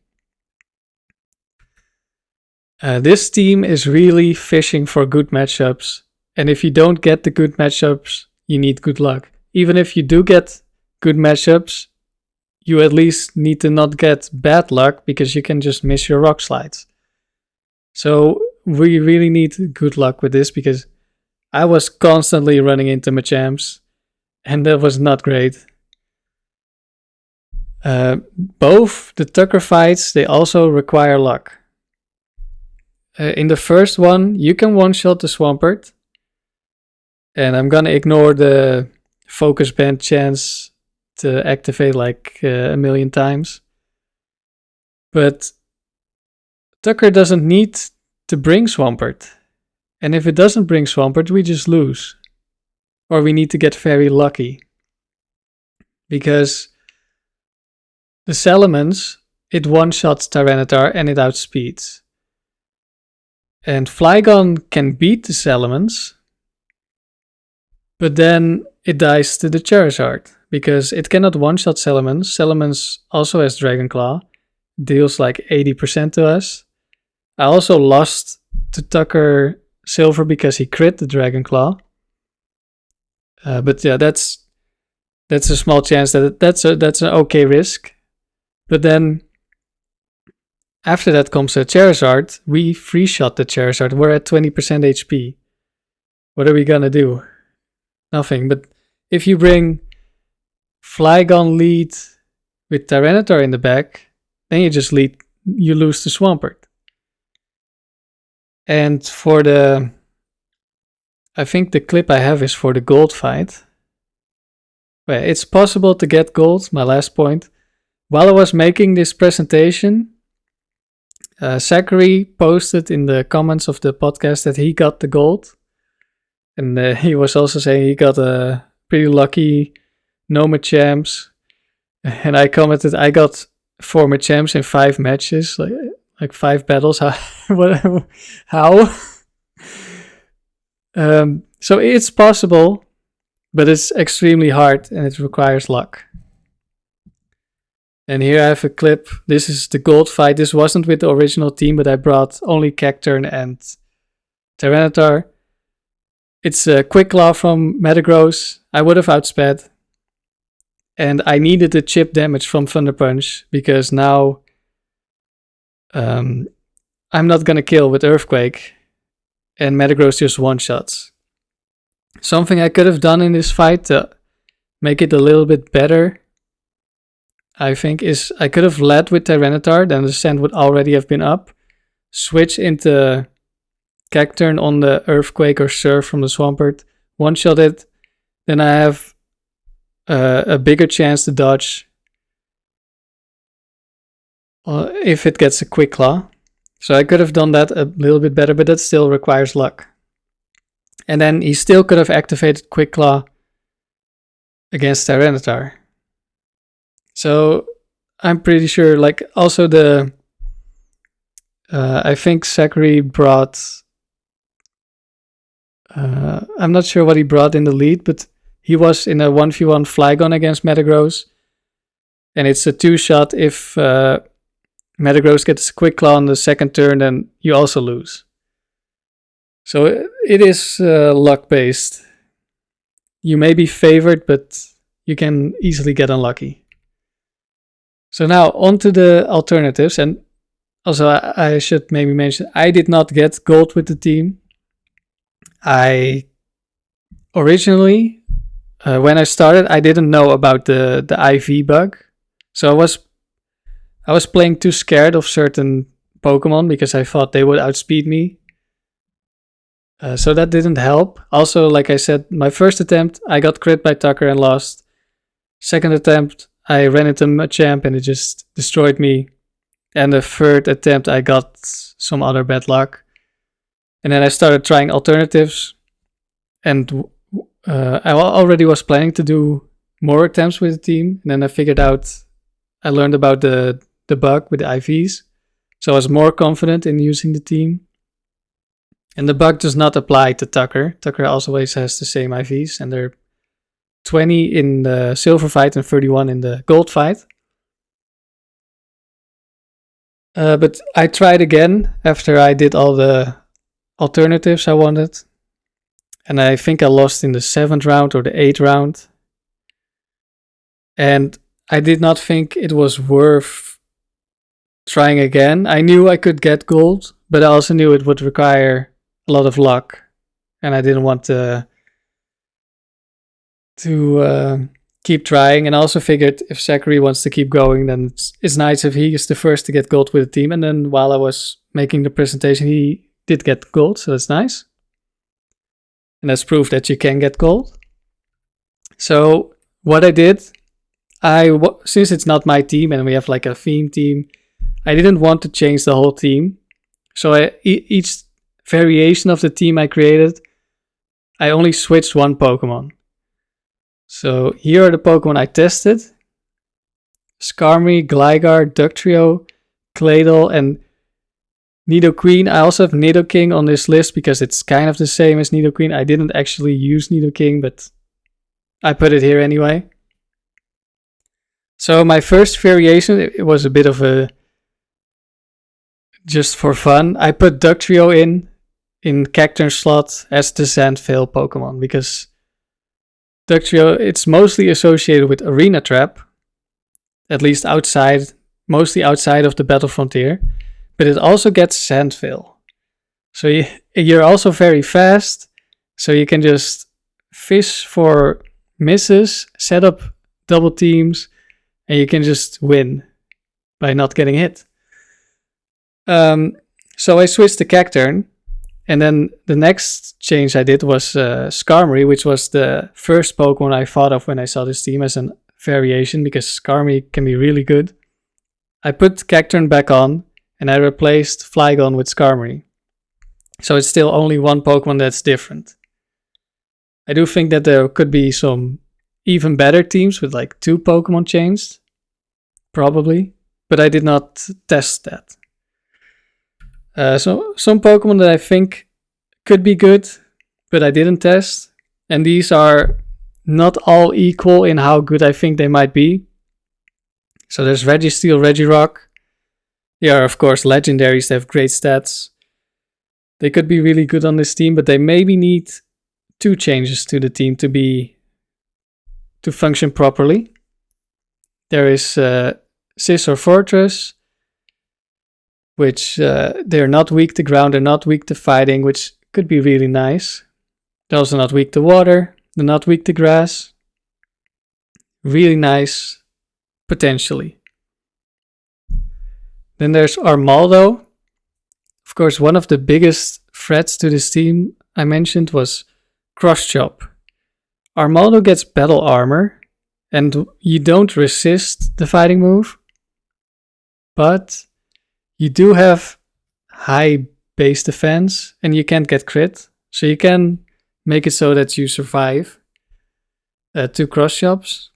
This team is really fishing for good matchups. And if you don't get the good matchups, you need good luck. Even if you do get good matchups, you at least need to not get bad luck because you can just miss your Rock Slides. So we really need good luck with this because I was constantly running into Machamps and that was not great. Both the Tucker fights, they also require luck. In the first one, you can one-shot the Swampert. And I'm gonna ignore the Focus Band chance to activate like a million times. But Tucker doesn't need to bring Swampert. And if it doesn't bring Swampert, we just lose. Or we need to get very lucky. Because the Salamence, it one-shots Tyranitar and it outspeeds. And Flygon can beat the Salamence, but then it dies to the Charizard, because it cannot one-shot Salamence. Salamence also has Dragon Claw, deals like 80% to us. I also lost to Tucker Silver because he crit the Dragon Claw. But yeah, that's a small chance that's an okay risk. But then after that comes a Charizard. We free shot the Charizard. We're at 20% HP. What are we gonna do? Nothing. But if you bring Flygon lead with Tyranitar in the back, then you just lose to Swampert. And for I think the clip I have is for the gold fight. Well, it's possible to get gold, my last point. While I was making this presentation, Zachary posted in the comments of the podcast that he got the gold. And he was also saying he got a pretty lucky no Machamps. And I commented, I got 4 Machamps in 5 matches, like 5 battles. How? So it's possible, but it's extremely hard and it requires luck. And here I have a clip. This is the gold fight. This wasn't with the original team, but I brought only Cacturne and Tyranitar. It's a Quick Claw from Metagross. I would have outsped. And I needed the chip damage from Thunder Punch because now I'm not gonna kill with Earthquake, and Metagross just one-shots. Something I could have done in this fight to make it a little bit better, I think, is I could have led with Tyranitar, then the Sand would already have been up, switch into Cacturn on the Earthquake or Surf from the Swampert, one-shot it, then I have a bigger chance to dodge if it gets a Quick Claw. So I could have done that a little bit better, but that still requires luck. And then he still could have activated Quick Claw against Tyranitar. So I'm pretty sure, like, also the... I think Zachary brought... I'm not sure what he brought in the lead, but he was in a 1v1 Flygon against Metagross. And it's a 2-shot if Metagross gets a Quick Claw on the second turn, then you also lose. So it is luck-based. You may be favored, but you can easily get unlucky. So now on to the alternatives. And also I should maybe mention, I did not get gold with the team. I originally, when I started, I didn't know about the IV bug. So I was playing too scared of certain Pokemon because I thought they would outspeed me. So that didn't help. Also, like I said, my first attempt, I got crit by Tucker and lost. Second attempt, I ran into Machamp and it just destroyed me. And the third attempt, I got some other bad luck. And then I started trying alternatives. And I already was planning to do more attempts with the team. And then I figured out, I learned about the bug with the IVs. So I was more confident in using the team. And the bug does not apply to Tucker. Tucker always has the same IVs. And they're 20 in the silver fight and 31 in the gold fight. But I tried again after I did all the alternatives I wanted. And I think I lost in the 7th round or the 8th round. And I did not think it was worth trying again. I knew I could get gold, but I also knew it would require a lot of luck. And I didn't want to keep trying. And I also figured if Zachary wants to keep going, then it's nice if he is the first to get gold with the team. And then while I was making the presentation, he did get gold, so that's nice. And that's proof that you can get gold. So what I did, since it's not my team and we have like a theme team, I didn't want to change the whole team. So each variation of the team I created, I only switched one Pokemon. So here are the Pokemon I tested. Skarmory, Gligar, Ductrio, Claydol, and Nidoqueen. I also have Nidoking on this list because it's kind of the same as Nidoqueen. I didn't actually use Nidoking, but I put it here anyway. So my first variation, it was a bit of a... just for fun. I put Ductrio in Cacturn slot as the Sandveil Pokemon because Ductrio, it's mostly associated with Arena Trap, at least mostly outside of the Battle Frontier, but it also gets Sandveil. So you're also very fast, so you can just fish for misses, set up double teams, and you can just win by not getting hit. So I switched to Cacturn. And then the next change I did was Skarmory, which was the first Pokemon I thought of when I saw this team as a variation, because Skarmory can be really good. I put Cacturn back on, and I replaced Flygon with Skarmory. So it's still only one Pokemon that's different. I do think that there could be some even better teams with like 2 Pokemon changed. Probably. But I did not test that. So some Pokemon that I think could be good, but I didn't test. And these are not all equal in how good I think they might be. So there's Registeel, Regirock. They are, of course, legendaries. They have great stats. They could be really good on this team, but they maybe need 2 changes to the team to function properly. There is Scizor Fortress, which they're not weak to ground, they're not weak to fighting, which could be really nice. They're also not weak to water, they're not weak to grass. Really nice, potentially. Then there's Armaldo. Of course, one of the biggest threats to this team I mentioned was Cross Chop. Armaldo gets battle armor, and you don't resist the fighting move, but you do have high base defense, and you can't get crit, so you can make it so that you survive 2 cross chops,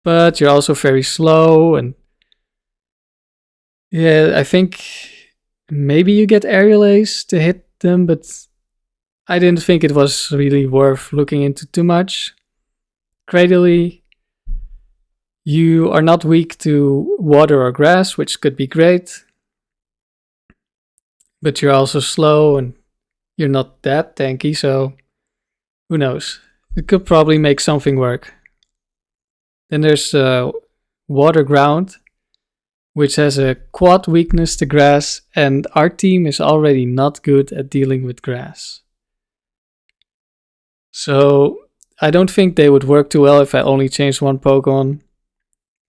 but you're also very slow, and yeah, I think maybe you get aerial ace to hit them, but I didn't think it was really worth looking into too much. Cradily, you are not weak to water or grass, which could be great, but you're also slow and you're not that tanky, so who knows? It could probably make something work. Then there's Water Ground, which has a quad weakness to grass, and our team is already not good at dealing with grass. So I don't think they would work too well if I only changed one Pokemon.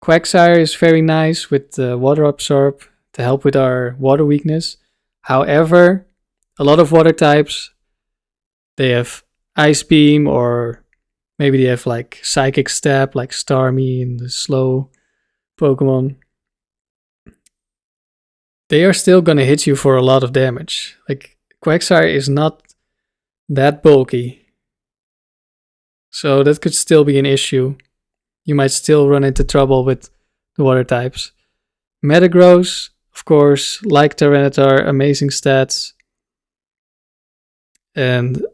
Quagsire is very nice with Water Absorb to help with our water weakness. However, a lot of water types, they have Ice Beam, or maybe they have like Psychic Stab, like Starmie and the slow Pokemon. They are still gonna hit you for a lot of damage. Like, Quagsire is not that bulky, so that could still be an issue. You might still run into trouble with the water types. Metagross, of course, like Tyranitar, amazing stats. And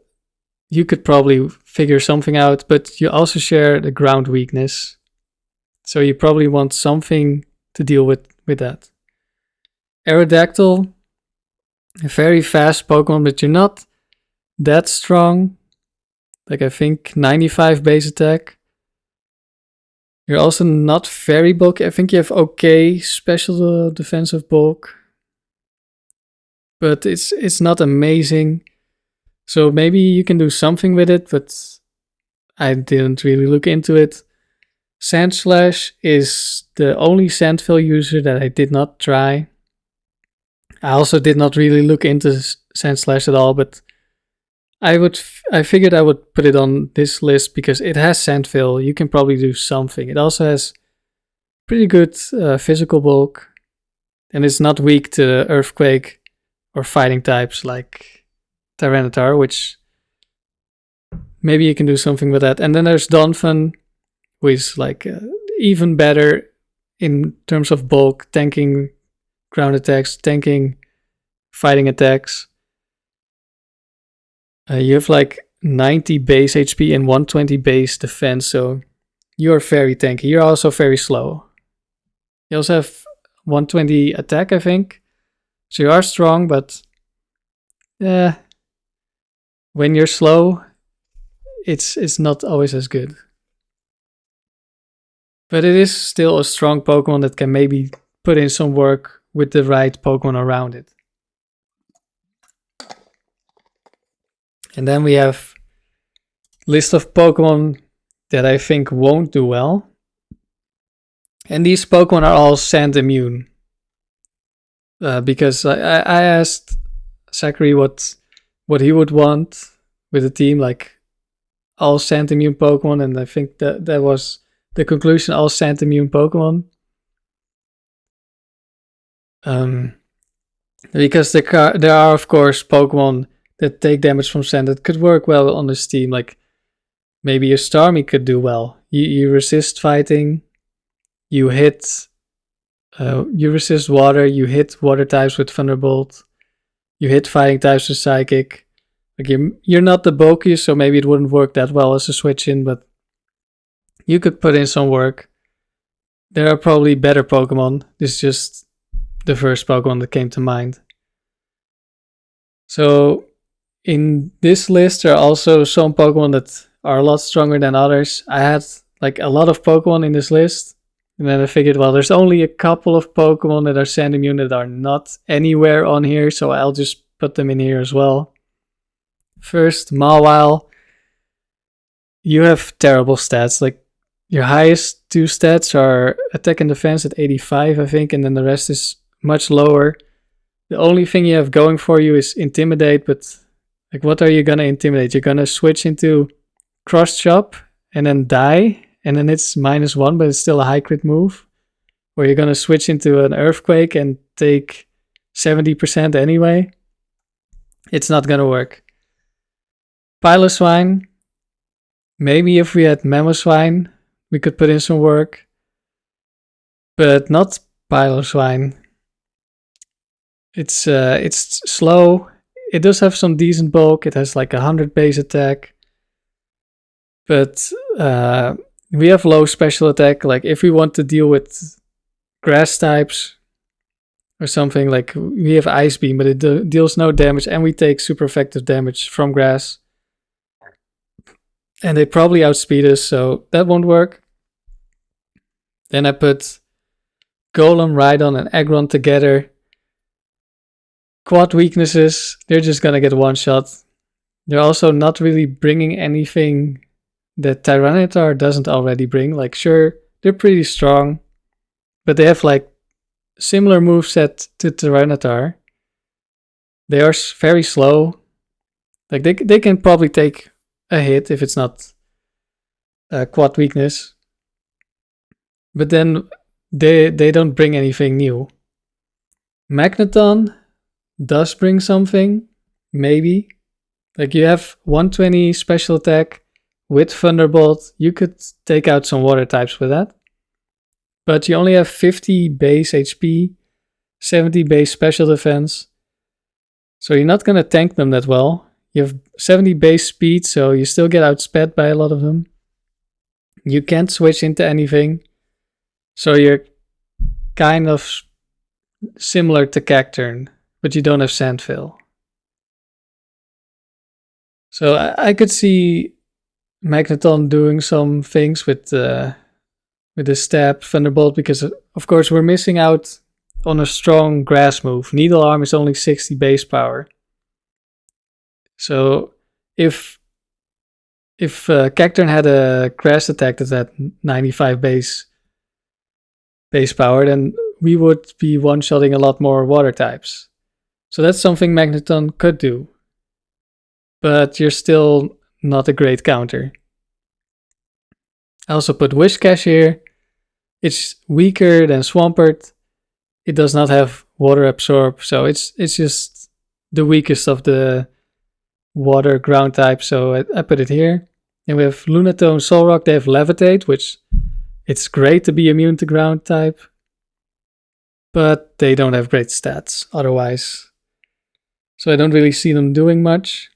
you could probably figure something out, but you also share the ground weakness. So you probably want something to deal with that. Aerodactyl, a very fast Pokemon, but you're not that strong. Like, I think 95 base attack. You're also not very bulky. I think you have okay special defensive bulk, but it's not amazing. So maybe you can do something with it, but I didn't really look into it. Sandslash is the only Sandville user that I did not try. I also did not really look into Sandslash at all, but I figured I would put it on this list because it has Sandville. You can probably do something. It also has pretty good physical bulk, and it's not weak to Earthquake or fighting types like Tyranitar, which maybe you can do something with that. And then there's Donphan, who is like even better in terms of bulk, tanking ground attacks, tanking fighting attacks. You have like 90 base HP and 120 base defense, so you're very tanky. You're also very slow. You also have 120 attack, I think. So you are strong, but when you're slow, it's not always as good. But it is still a strong Pokemon that can maybe put in some work with the right Pokemon around it. And then we have list of Pokemon that I think won't do well. And these Pokemon are all sand immune. Because I asked Zachary what he would want with the team, like all sand immune Pokemon, and I think that was the conclusion, all sand immune Pokemon. Because there are of course Pokemon that take damage from sand that could work well on this team, like maybe a Starmie could do well. You resist fighting, you hit, you resist water, you hit water types with Thunderbolt, you hit fighting types with Psychic. Like you're not the bulkiest, so maybe it wouldn't work that well as a switch in, but you could put in some work. There are probably better Pokemon. This is just the first Pokemon that came to mind. So in this list, there are also some Pokemon that are a lot stronger than others. I had like a lot of Pokemon in this list, And then I figured, well, there's only a couple of Pokemon that are sand immune that are not anywhere on here, so I'll just put them in here as well. First, Mawile. You have terrible stats. Like, your highest two stats are attack and defense at 85, I think, and then the rest is much lower. The only thing you have going for you is Intimidate, but like, what are you gonna intimidate? You're gonna switch into Cross Chop and then die, and then it's -1, but it's still a high crit move. Or you're gonna switch into an Earthquake and take 70% anyway. It's not gonna work. Piloswine. Maybe if we had Mamoswine, we could put in some work. But not Piloswine. It's slow. It does have some decent bulk. It has like 100 base attack. But we have low special attack. Like, if we want to deal with grass types or something, like, we have Ice Beam, but it deals no damage, and we take super effective damage from grass. And they probably outspeed us, so that won't work. Then I put Golem, Rhydon, and Aggron together. Quad weaknesses, they're just gonna get one shot. They're also not really bringing anything that Tyranitar doesn't already bring. Like, sure, they're pretty strong, but they have like similar moveset to Tyranitar. They are very slow. Like, they can probably take a hit if it's not a quad weakness. But then they don't bring anything new. Magneton does bring something, maybe. Like, you have 120 special attack with Thunderbolt. You could take out some water types with that. But you only have 50 base HP, 70 base special defense. So you're not going to tank them that well. You have 70 base speed, so you still get outsped by a lot of them. You can't switch into anything. So you're kind of similar to Cacturne, but you don't have Sandville. So I could see Magneton doing some things with the Stab, Thunderbolt, because of course we're missing out on a strong grass move. Needle Arm is only 60 base power. So if Cacturne had a grass attack that's at 95 base power, then we would be one-shotting a lot more water types. So that's something Magneton could do. But you're still not a great counter. I also put Whiscash here. It's weaker than Swampert. It does not have water absorb, so it's just the weakest of the water ground type, so I put it here. And we have Lunatone, Solrock. They have Levitate, which it's great to be immune to ground type, but they don't have great stats otherwise. So I don't really see them doing much.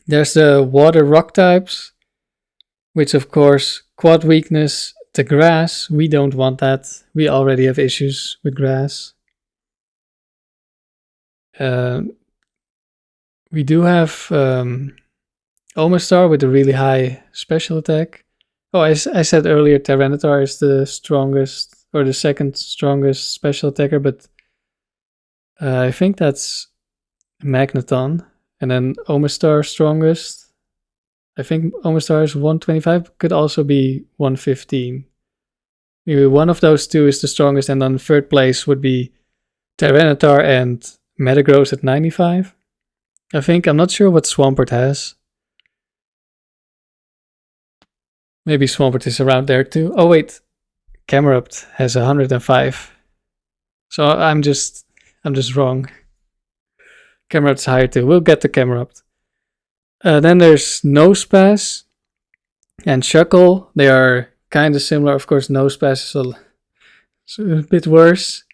There's the water rock types, which of course quad weakness to grass. We don't want that. We already have issues with grass. We do have Omastar with a really high special attack. Oh, I said earlier Tyranitar is the strongest, or the second strongest special attacker, but I think that's Magneton. And then Omastar strongest. I think Omastar is 125, could also be 115. Maybe one of those two is the strongest, and then third place would be Tyranitar and Metagross at 95. I think, I'm not sure what Swampert has. Maybe Swampert is around there too. Oh wait, Camerupt has 105. So I'm just wrong. Camerupt's higher too. We'll get to Camerupt. Then there's Nosepass and Shuckle. They are kind of similar. Of course, Nosepass is a bit worse.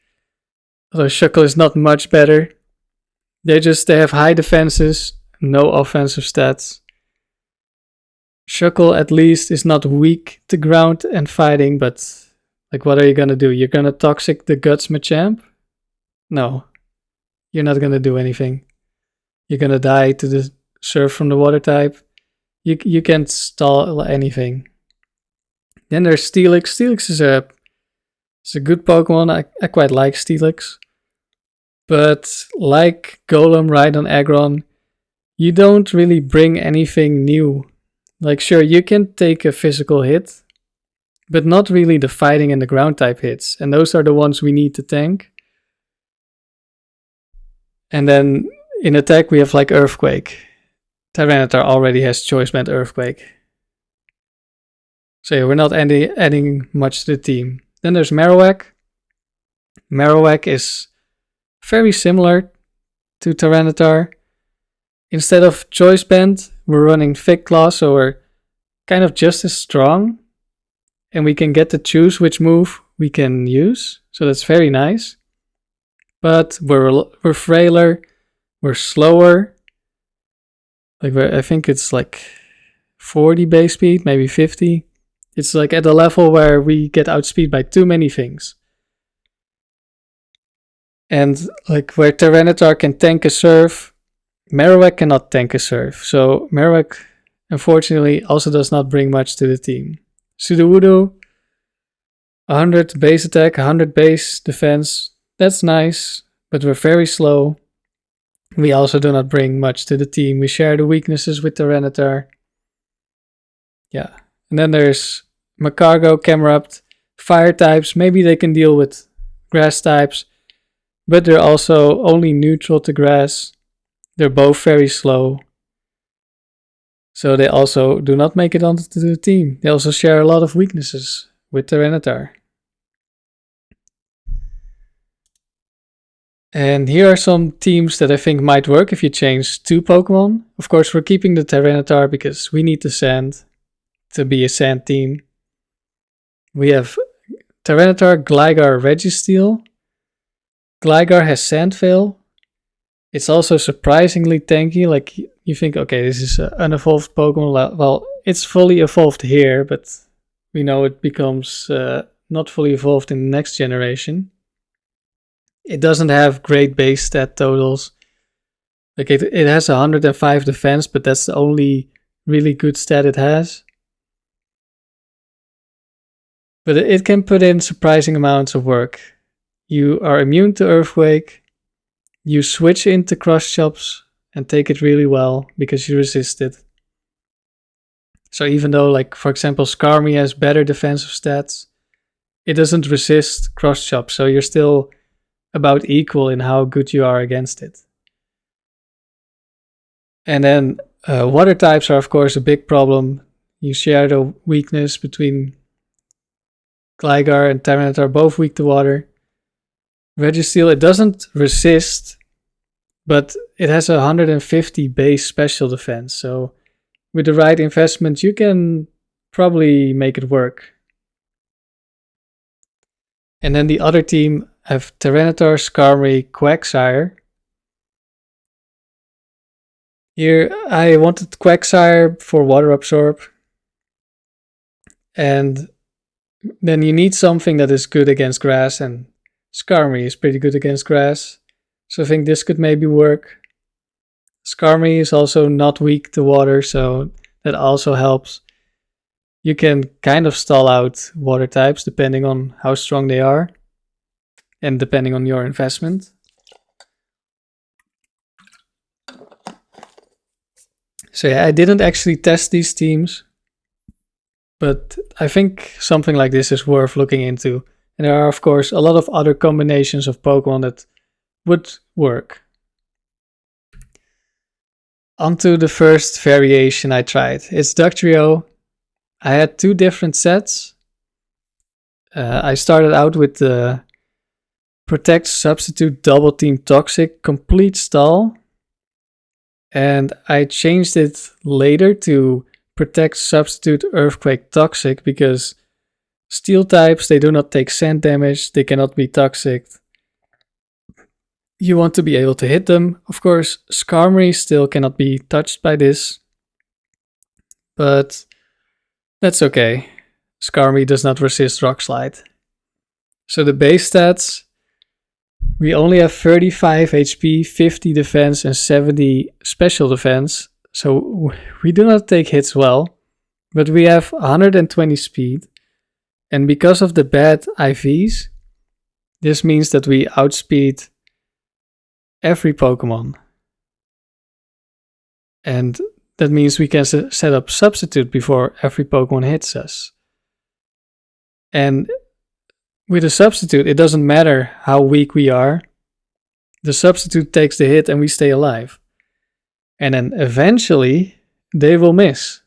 Although Shuckle is not much better. They have high defenses, no offensive stats. Shuckle at least is not weak to ground and fighting, but like, what are you gonna do? You're gonna Toxic the Guts Machamp? No. You're not gonna do anything. You're gonna die to the Surf from the water type. You can't stall anything. Then there's Steelix. Steelix is a good Pokemon. I quite like Steelix. But like Golem, Rhydon, Aggron, you don't really bring anything new. Like, sure, you can take a physical hit, but not really the fighting and the ground type hits. And those are the ones we need to tank. And then in attack, we have like Earthquake. Tyranitar already has Choice Band Earthquake. So yeah, we're not adding much to the team. Then there's Marowak. Marowak is very similar to Tyranitar. Instead of Choice Band, we're running Thick Claw, so we're kind of just as strong. And we can get to choose which move we can use. So that's very nice. But we're frailer, we're slower. Like I think it's like 40 base speed, maybe 50. It's like at a level where we get outspeed by too many things. And like where Tyranitar can tank a surf, Marowak cannot tank a surf. So Marowak, unfortunately, also does not bring much to the team. Sudowoodo, 100 base attack, 100 base defense. That's nice, but we're very slow. We also do not bring much to the team. We share the weaknesses with Tyranitar. Yeah. And then there's Magcargo, Camerupt, fire types. Maybe they can deal with grass types, but they're also only neutral to grass. They're both very slow. So they also do not make it onto the team. They also share a lot of weaknesses with Tyranitar. And here are some teams that I think might work if you change 2 Pokemon. Of course, we're keeping the Tyranitar because we need the sand to be a sand team. We have Tyranitar, Gligar, Registeel. Gligar has Sand Veil. It's also surprisingly tanky. Like, you think, okay, this is an unevolved Pokemon. Well, it's fully evolved here, but we know it becomes not fully evolved in the next generation. It doesn't have great base stat totals. Like it has 105 defense, but that's the only really good stat it has. But it can put in surprising amounts of work. You are immune to Earthquake. You switch into Cross Chops and take it really well because you resist it. So even though, like, for example, Skarmy has better defensive stats, it doesn't resist Cross Chop, so you're still about equal in how good you are against it. And then water types are of course a big problem. You share the weakness between Gligar and Tyranitar, both weak to water. Registeel, it doesn't resist, but it has 150 base special defense, so with the right investment you can probably make it work. And then the other team have Tyranitar, Skarmory, Quagsire. Here I wanted Quagsire for Water Absorb. And then you need something that is good against grass, and Skarmory is pretty good against grass. So I think this could maybe work. Skarmory is also not weak to water, so that also helps. You can kind of stall out water types depending on how strong they are and depending on your investment. So yeah, I didn't actually test these teams, but I think something like this is worth looking into. And there are of course a lot of other combinations of Pokemon that would work. Onto the first variation I tried. It's Dugtrio. I had 2 different sets. I started out with the Protect, Substitute, Double Team, Toxic, Complete Stall. And I changed it later to Protect, Substitute, Earthquake, Toxic, because Steel types, they do not take sand damage, they cannot be toxic. You want to be able to hit them. Of course, Skarmory still cannot be touched by this, but that's okay. Skarmory does not resist Rock Slide. So the base stats, we only have 35 HP, 50 defense and 70 special defense. So we do not take hits well, but we have 120 speed, And because of the bad IVs, this means that we outspeed every Pokemon. And that means we can set up Substitute before every Pokemon hits us. And with a Substitute, it doesn't matter how weak we are. The Substitute takes the hit and we stay alive. And then eventually, they will miss.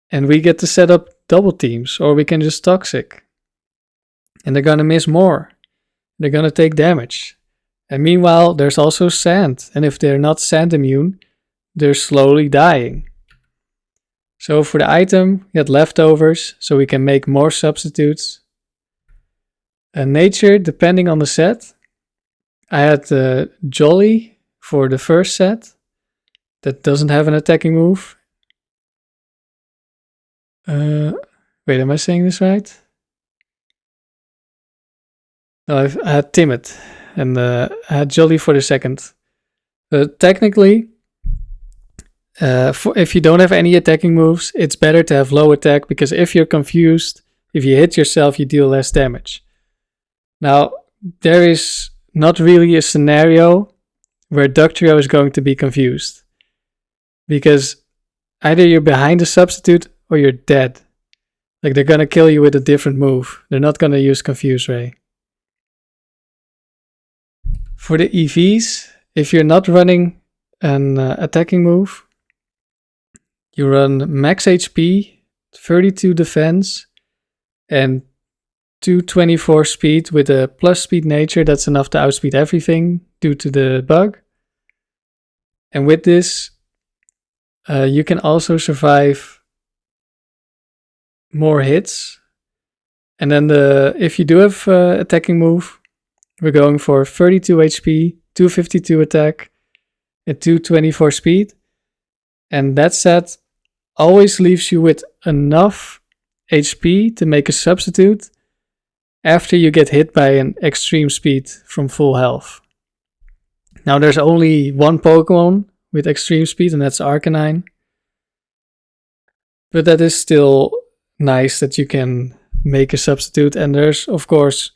And we get to set up double teams, or we can just Toxic. And they're gonna miss more. They're gonna take damage. And meanwhile, there's also Sand. And if they're not Sand immune, they're slowly dying. So for the item, we get leftovers, so we can make more substitutes. And Nature, depending on the set. I had Jolly for the first set. That doesn't have an attacking move. Wait, am I saying this right? No, I had Timid. And I had Jolly for the second. Technically, if you don't have any attacking moves, it's better to have low attack, because if you're confused, if you hit yourself, you deal less damage. Now, there is not really a scenario where Dugtrio is going to be confused, because either you're behind a substitute or you're dead. Like, they're gonna kill you with a different move. They're not gonna use Confuse Ray. For the EVs, if you're not running an attacking move, you run max HP, 32 defense, and 224 speed with a plus speed nature. That's enough to outspeed everything due to the bug. And with this, you can also survive more hits. And then if you do have attacking move, we're going for 32 HP, 252 attack, and 224 speed. And that set always leaves you with enough HP to make a substitute after you get hit by an extreme speed from full health. Now there's only one Pokemon with extreme speed, and that's Arcanine. But that is still nice that you can make a substitute. And there's, of course,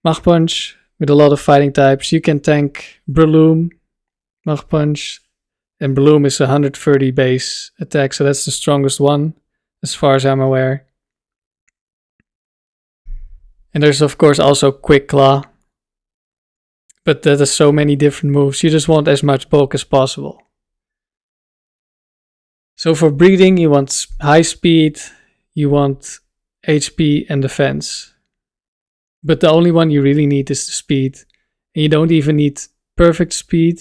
Mach Punch with a lot of fighting types. You can tank Breloom, Mach Punch, and Breloom is 130 base attack, so that's the strongest one, as far as I'm aware. And there's, of course, also Quick Claw. But that is so many different moves. You just want as much bulk as possible. So for breeding, you want high speed, you want HP and defense. But the only one you really need is the speed. And you don't even need perfect speed,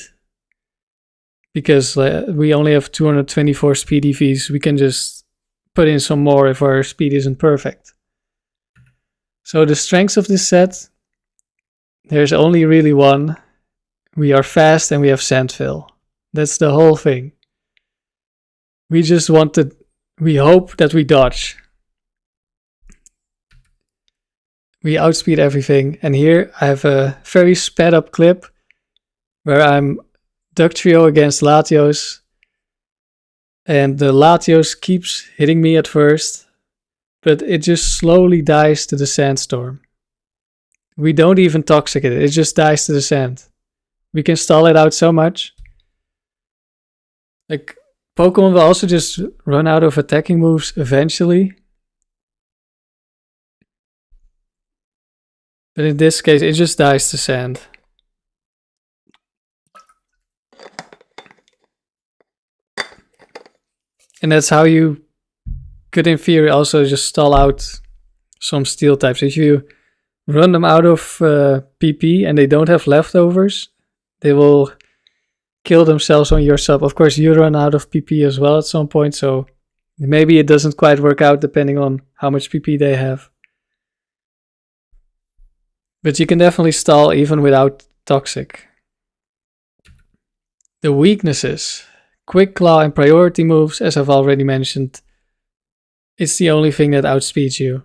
because we only have 224 speed EVs. We can just put in some more if our speed isn't perfect. So the strengths of this set, there's only really one. We are fast and we have Sandfill. That's the whole thing. We just we hope that we dodge. We outspeed everything. And here I have a very sped up clip where I'm Dugtrio against Latios. And the Latios keeps hitting me at first, but it just slowly dies to the Sandstorm. We don't even Toxic it, it just dies to the sand. We can stall it out so much. Like, Pokemon will also just run out of attacking moves eventually. But in this case, it just dies to sand. And that's how you could, in theory, also just stall out some steel types. If you run them out of PP and they don't have leftovers, they will kill themselves on your sub. Of course, you run out of PP as well at some point, so maybe it doesn't quite work out depending on how much PP they have. But you can definitely stall even without Toxic. The weaknesses. Quick Claw and priority moves, as I've already mentioned, it's the only thing that outspeeds you.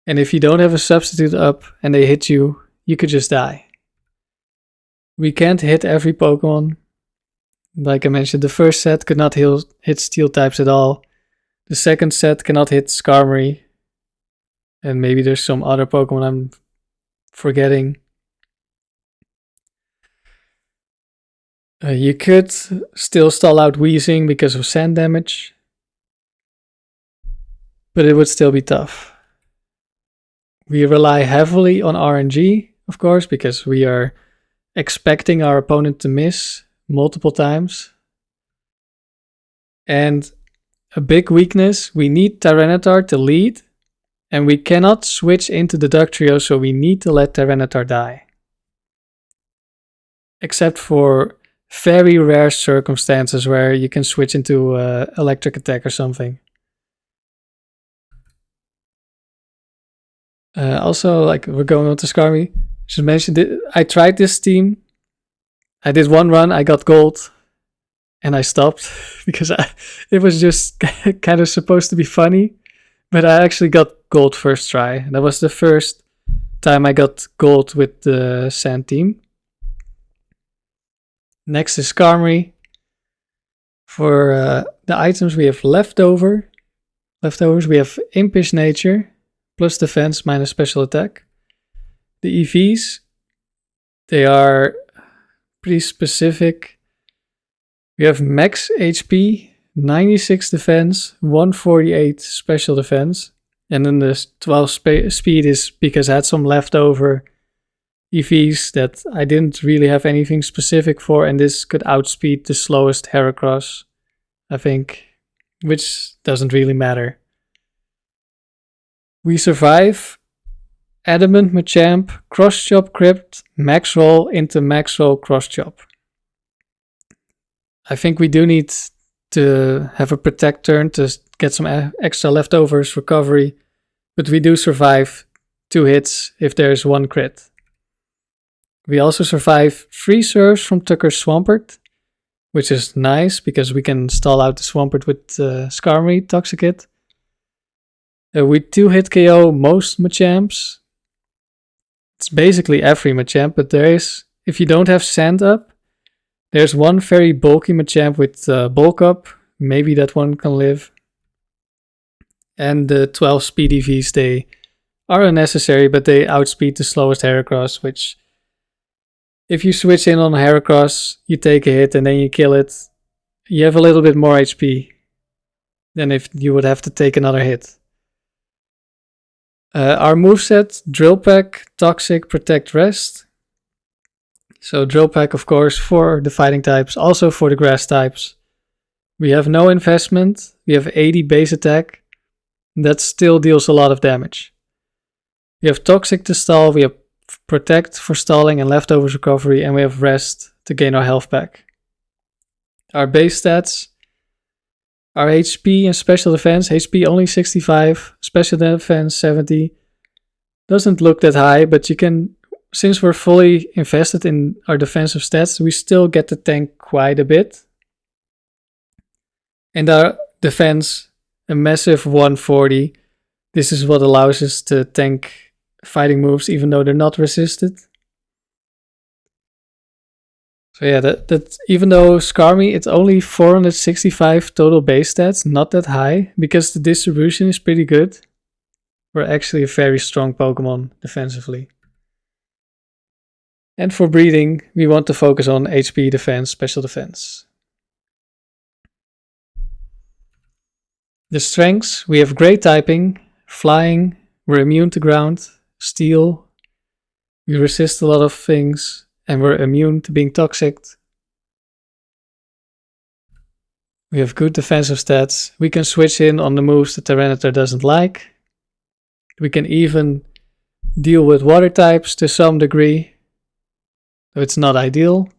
And if you don't have a substitute up and they hit you, you could just die. We can't hit every Pokemon. Like I mentioned, the first set could not hit steel types at all. The second set cannot hit Skarmory. And maybe there's some other Pokemon I'm forgetting. You could still stall out Weezing because of sand damage, but it would still be tough. We rely heavily on RNG, of course, because we are expecting our opponent to miss multiple times. And a big weakness, we need Tyranitar to lead, and we cannot switch into the Dugtrio, so we need to let Tyranitar die. Except for very rare circumstances where you can switch into electric attack or something. Also, like, we're going on to Skarmy. Just mentioned it. I tried this team. I did one run, I got gold, and I stopped because it was just kind of supposed to be funny. But I actually got gold first try. That was the first time I got gold with the Sand team. Next is Skarmory. For the items we have leftovers, we have Impish Nature, plus defense, minus special attack. The EVs, they are pretty specific. We have max HP, 96 defense, 148 special defense. And then the 12 speed is because I had some leftover EVs that I didn't really have anything specific for, and this could outspeed the slowest Heracross, I think, which doesn't really matter. We survive Adamant Machamp, Cross Chop Crypt, Max Roll into Max Roll Cross Chop. I think we do need to have a Protect turn to get some extra leftovers recovery, but we do survive 2 hits if there's 1 crit. We also survive 3 serves from Tucker's Swampert, which is nice because we can stall out the Swampert with Skarmory Toxicate. We 2-hit KO most Machamps. It's basically every Machamp, but there is, if you don't have Sand up, there's one very bulky Machamp with Bulk Up. Maybe that one can live. And the 12 speed EVs, they are unnecessary, but they outspeed the slowest Heracross, which, if you switch in on Heracross, you take a hit and then you kill it, you have a little bit more HP than if you would have to take another hit. Our moveset, Drill Peck, Toxic, Protect, Rest. So Drill Peck, of course, for the fighting types, also for the grass types. We have no investment, we have 80 base attack, that still deals a lot of damage. We have Toxic to stall, we have Protect for stalling and leftovers recovery, and we have Rest to gain our health back. Our base stats, our HP and special defense, HP only 65, special defense 70. Doesn't look that high, but you can, since we're fully invested in our defensive stats, we still get to tank quite a bit. And our defense, a massive 140. This is what allows us to tank fighting moves even though they're not resisted. So yeah, that even though Skarmy, it's only 465 total base stats, not that high, because the distribution is pretty good. We're actually a very strong Pokemon defensively. And for breeding, we want to focus on HP, defense, special defense. The strengths, we have great typing, flying, we're immune to ground, steel, we resist a lot of things, and we're immune to being toxic. We have good defensive stats. We can switch in on the moves the Tyranitar doesn't like. We can even deal with water types to some degree, though it's not ideal.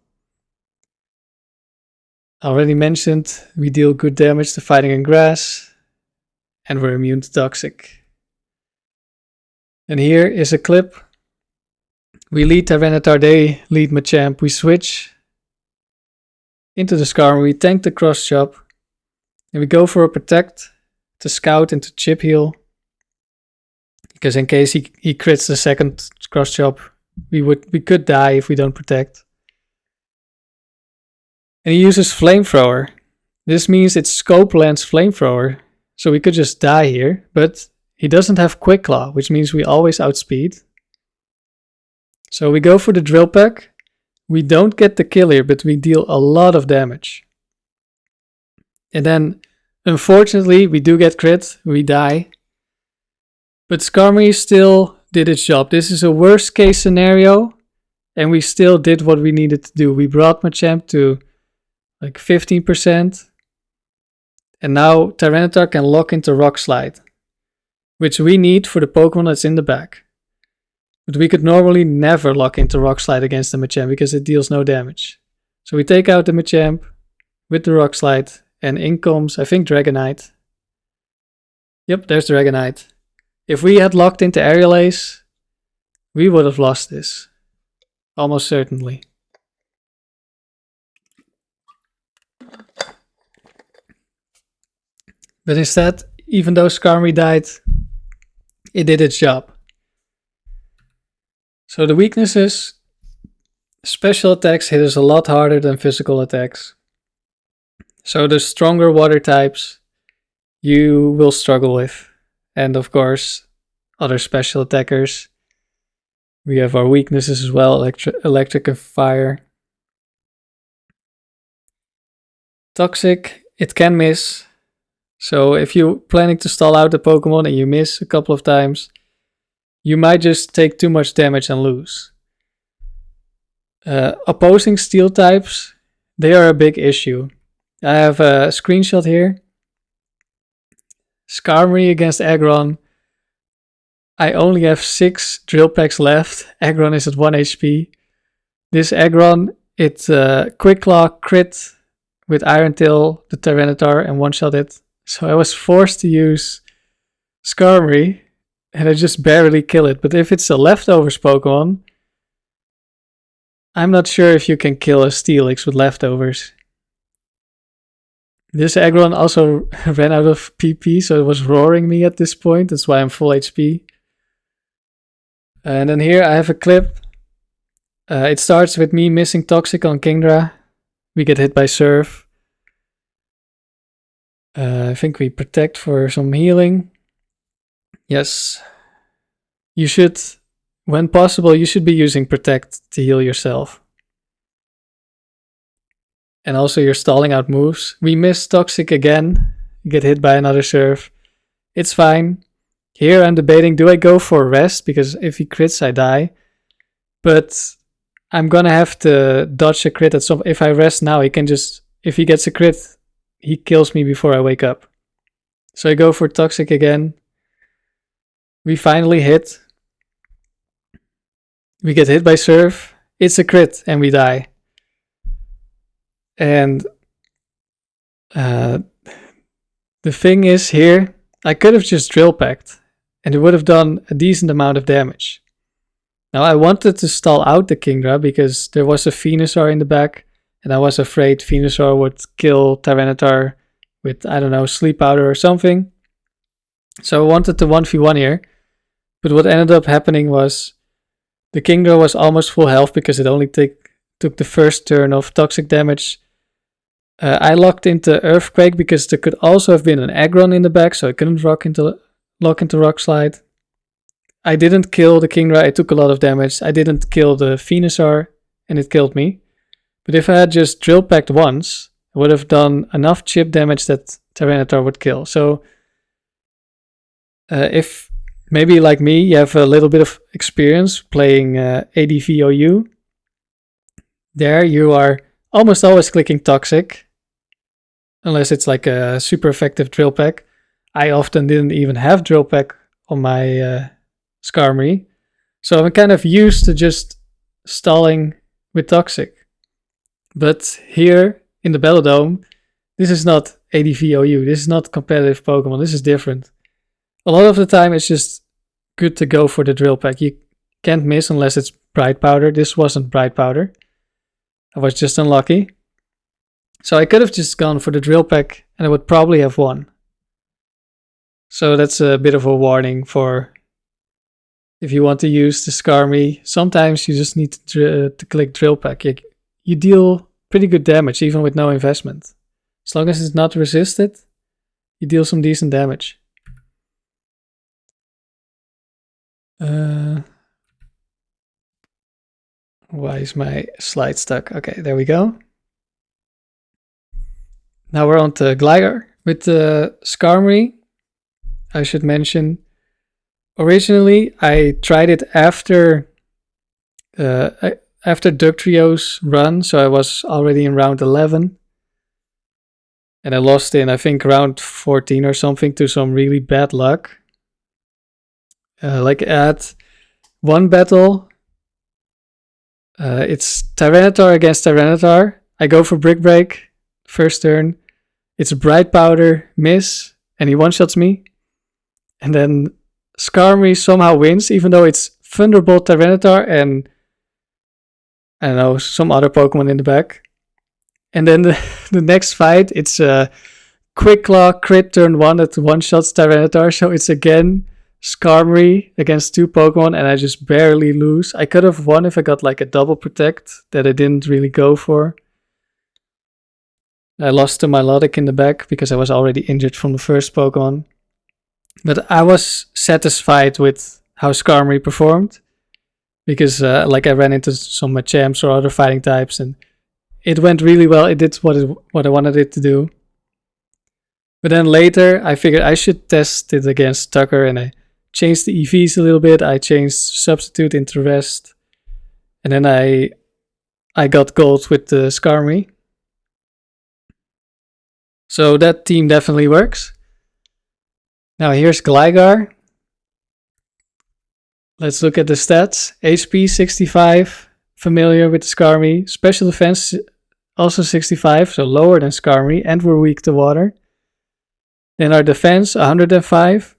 I already mentioned we deal good damage to fighting and grass, and we're immune to toxic. And here is a clip. We lead Tyranitar, they lead Machamp. We switch into the Skarmory, we tank the Cross Chop, and we go for a Protect to scout and to chip heal. Because in case he crits the second Cross Chop, we could die if we don't Protect. And he uses Flamethrower. This means it's Scope Lance Flamethrower, so we could just die here, but He doesn't have Quick Claw, which means we always outspeed. So we go for the Drill Peck. We don't get the kill here, but we deal a lot of damage. And then, unfortunately, we do get crit. We die. But Skarmory still did its job. This is a worst case scenario. And we still did what we needed to do. We brought Machamp to like 15%. And now Tyranitar can lock into Rock Slide, which we need for the Pokemon that's in the back. But we could normally never lock into Rock Slide against the Machamp because it deals no damage. So we take out the Machamp with the Rock Slide, and in comes, I think, Dragonite. Yep, there's Dragonite. If we had locked into Aerial Ace, we would have lost this. Almost certainly. But instead, even though Skarmory died, it did its job. So the weaknesses, special attacks hit us a lot harder than physical attacks. So the stronger water types you will struggle with. And of course, other special attackers. We have our weaknesses as well, electric and fire. Toxic, it can miss. So if you're planning to stall out the Pokemon and you miss a couple of times, you might just take too much damage and lose. Opposing steel types, they are a big issue. I have a screenshot here. Skarmory against Aggron. I only have 6 Drill Packs left. Aggron is at 1 HP. This Aggron, it Quick Claw crit with Iron Tail, the Tyranitar, and one-shot it. So I was forced to use Skarmory, and I just barely kill it. But if it's a leftovers Pokemon, I'm not sure if you can kill a Steelix with leftovers. This Aggron also ran out of PP, so it was roaring me at this point. That's why I'm full HP. And then here I have a clip. It starts with me missing Toxic on Kingdra. We get hit by Surf. I think we protect for some healing. Yes. You should, when possible, you should be using protect to heal yourself. And also you're stalling out moves. We miss Toxic again. You get hit by another Surf. It's fine. Here I'm debating, do I go for rest? Because if he crits, I die. But I'm gonna have to dodge a crit at some... If I rest now, he can just... If he gets a crit, he kills me before I wake up. So I go for Toxic again. We finally hit. We get hit by Surf. It's a crit and we die. And the thing is here, I could have just Drill Packed and it would have done a decent amount of damage. Now I wanted to stall out the Kingdra because there was a Venusaur in the back and I was afraid Venusaur would kill Tyranitar with, I don't know, Sleep Powder or something. So I wanted to 1v1 here. But what ended up happening was the Kingdra was almost full health because it only took the first turn of toxic damage. I locked into Earthquake because there could also have been an Aggron in the back, so I couldn't lock into Rock Slide. I didn't kill the Kingdra, it took a lot of damage. I didn't kill the Venusaur, and it killed me. But if I had just Drill Packed once, I would have done enough chip damage that Tyranitar would kill. So if maybe like me, you have a little bit of experience playing ADVOU, there you are almost always clicking Toxic, unless it's like a super effective Drill Pack. I often didn't even have Drill Pack on my Skarmory, so I'm kind of used to just stalling with Toxic. But here in the Bellodome, this is not ADVOU, this is not competitive Pokemon, this is different. A lot of the time it's just good to go for the Drill Pack. You can't miss unless it's Bright Powder. This wasn't Bright Powder. I was just unlucky. So I could have just gone for the Drill Pack and I would probably have won. So that's a bit of a warning for if you want to use the Skarmory. Sometimes you just need to click Drill Pack. You deal pretty good damage even with no investment. As long as it's not resisted, you deal some decent damage. Why is my slide stuck? Okay, there we go. Now we're on to Gligar with the Skarmory. I should mention, originally I tried it after Ductrio's run, so I was already in round 11. And I lost in, I think, round 14 or something to some really bad luck. Like at one battle, it's Tyranitar against Tyranitar. I go for Brick Break, first turn. It's a Bright Powder, miss, and he one-shots me. And then Skarmory somehow wins, even though it's Thunderbolt Tyranitar and, I don't know, some other Pokemon in the back. And then the next fight, it's a Quick Claw crit turn 1 that one-shots Tyranitar. So it's again Skarmory against 2 Pokemon, and I just barely lose. I could have won if I got like a double protect that I didn't really go for. I lost to Milotic in the back because I was already injured from the first Pokemon. But I was satisfied with how Skarmory performed. Because like I ran into some Machamps or other fighting types, and it went really well. It did what I wanted it to do. But then later, I figured I should test it against Tucker, and I changed the EVs a little bit. I changed Substitute into Rest. And then I got gold with the Skarmory. So that team definitely works. Now here's Gligar. Let's look at the stats. HP 65, familiar with the Skarmory. Special defense also 65, so lower than Skarmory, and we're weak to water. Then our defense 105,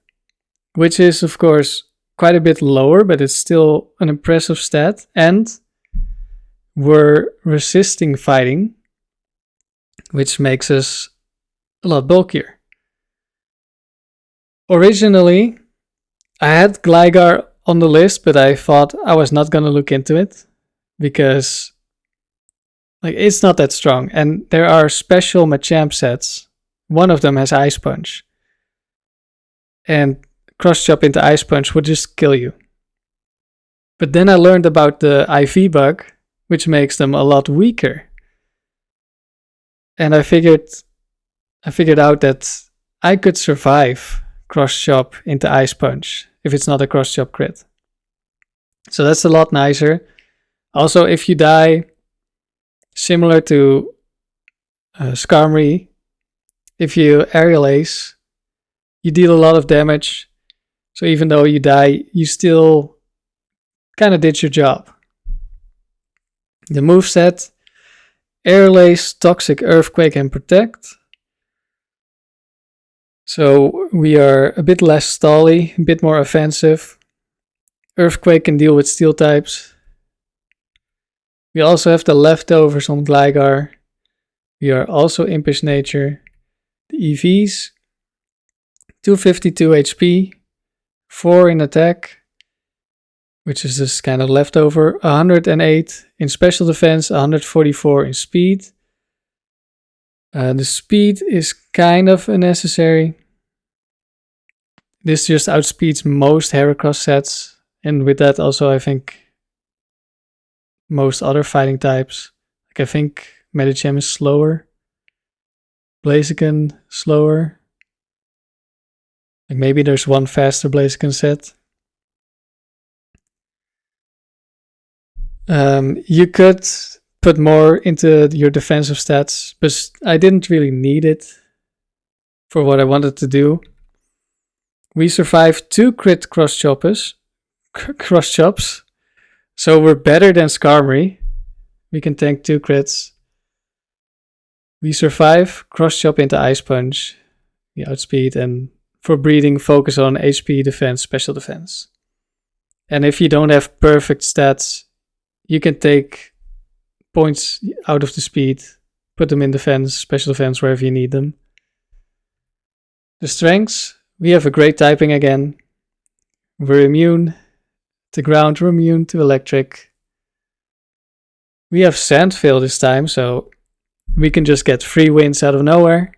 which is of course quite a bit lower, but it's still an impressive stat. And we're resisting fighting, which makes us a lot bulkier. Originally, I had Gligar on the list, but I thought I was not going to look into it because like it's not that strong. And there are special Machamp sets. One of them has Ice Punch. And Cross Chop into Ice Punch would just kill you. But then I learned about the IV bug, which makes them a lot weaker. And I figured out that I could survive Cross Chop into Ice Punch if it's not a Cross Chop crit. So that's a lot nicer. Also, if you die, similar to Skarmory, if you Aerial Ace, you deal a lot of damage. So even though you die, you still kind of did your job. The moveset: Aerial Ace, Toxic, Earthquake, and Protect. So we are a bit less stally, a bit more offensive. Earthquake can deal with steel types. We also have the leftovers on Gligar. We are also Impish Nature. The EVs: 252 HP, 4 in attack, which is this kind of leftover, 108 in special defense, 144 in speed. The speed is kind of unnecessary. This just outspeeds most Heracross sets, and with that also I think most other fighting types. Like I think Medicham is slower, Blaziken slower. Like maybe there's one faster Blaziken set. You could put more into your defensive stats, but I didn't really need it for what I wanted to do. We survived 2 crit cross chops, so we're better than Skarmory. We can tank 2 crits. We survive cross chop into Ice Punch, we outspeed, and for breeding, focus on HP, defense, special defense. And if you don't have perfect stats, you can take points out of the speed, put them in defense, special defense, wherever you need them. The strengths: we have a great typing again. We're immune to ground, we're immune to electric. We have Sandveil this time, so we can just get free wins out of nowhere.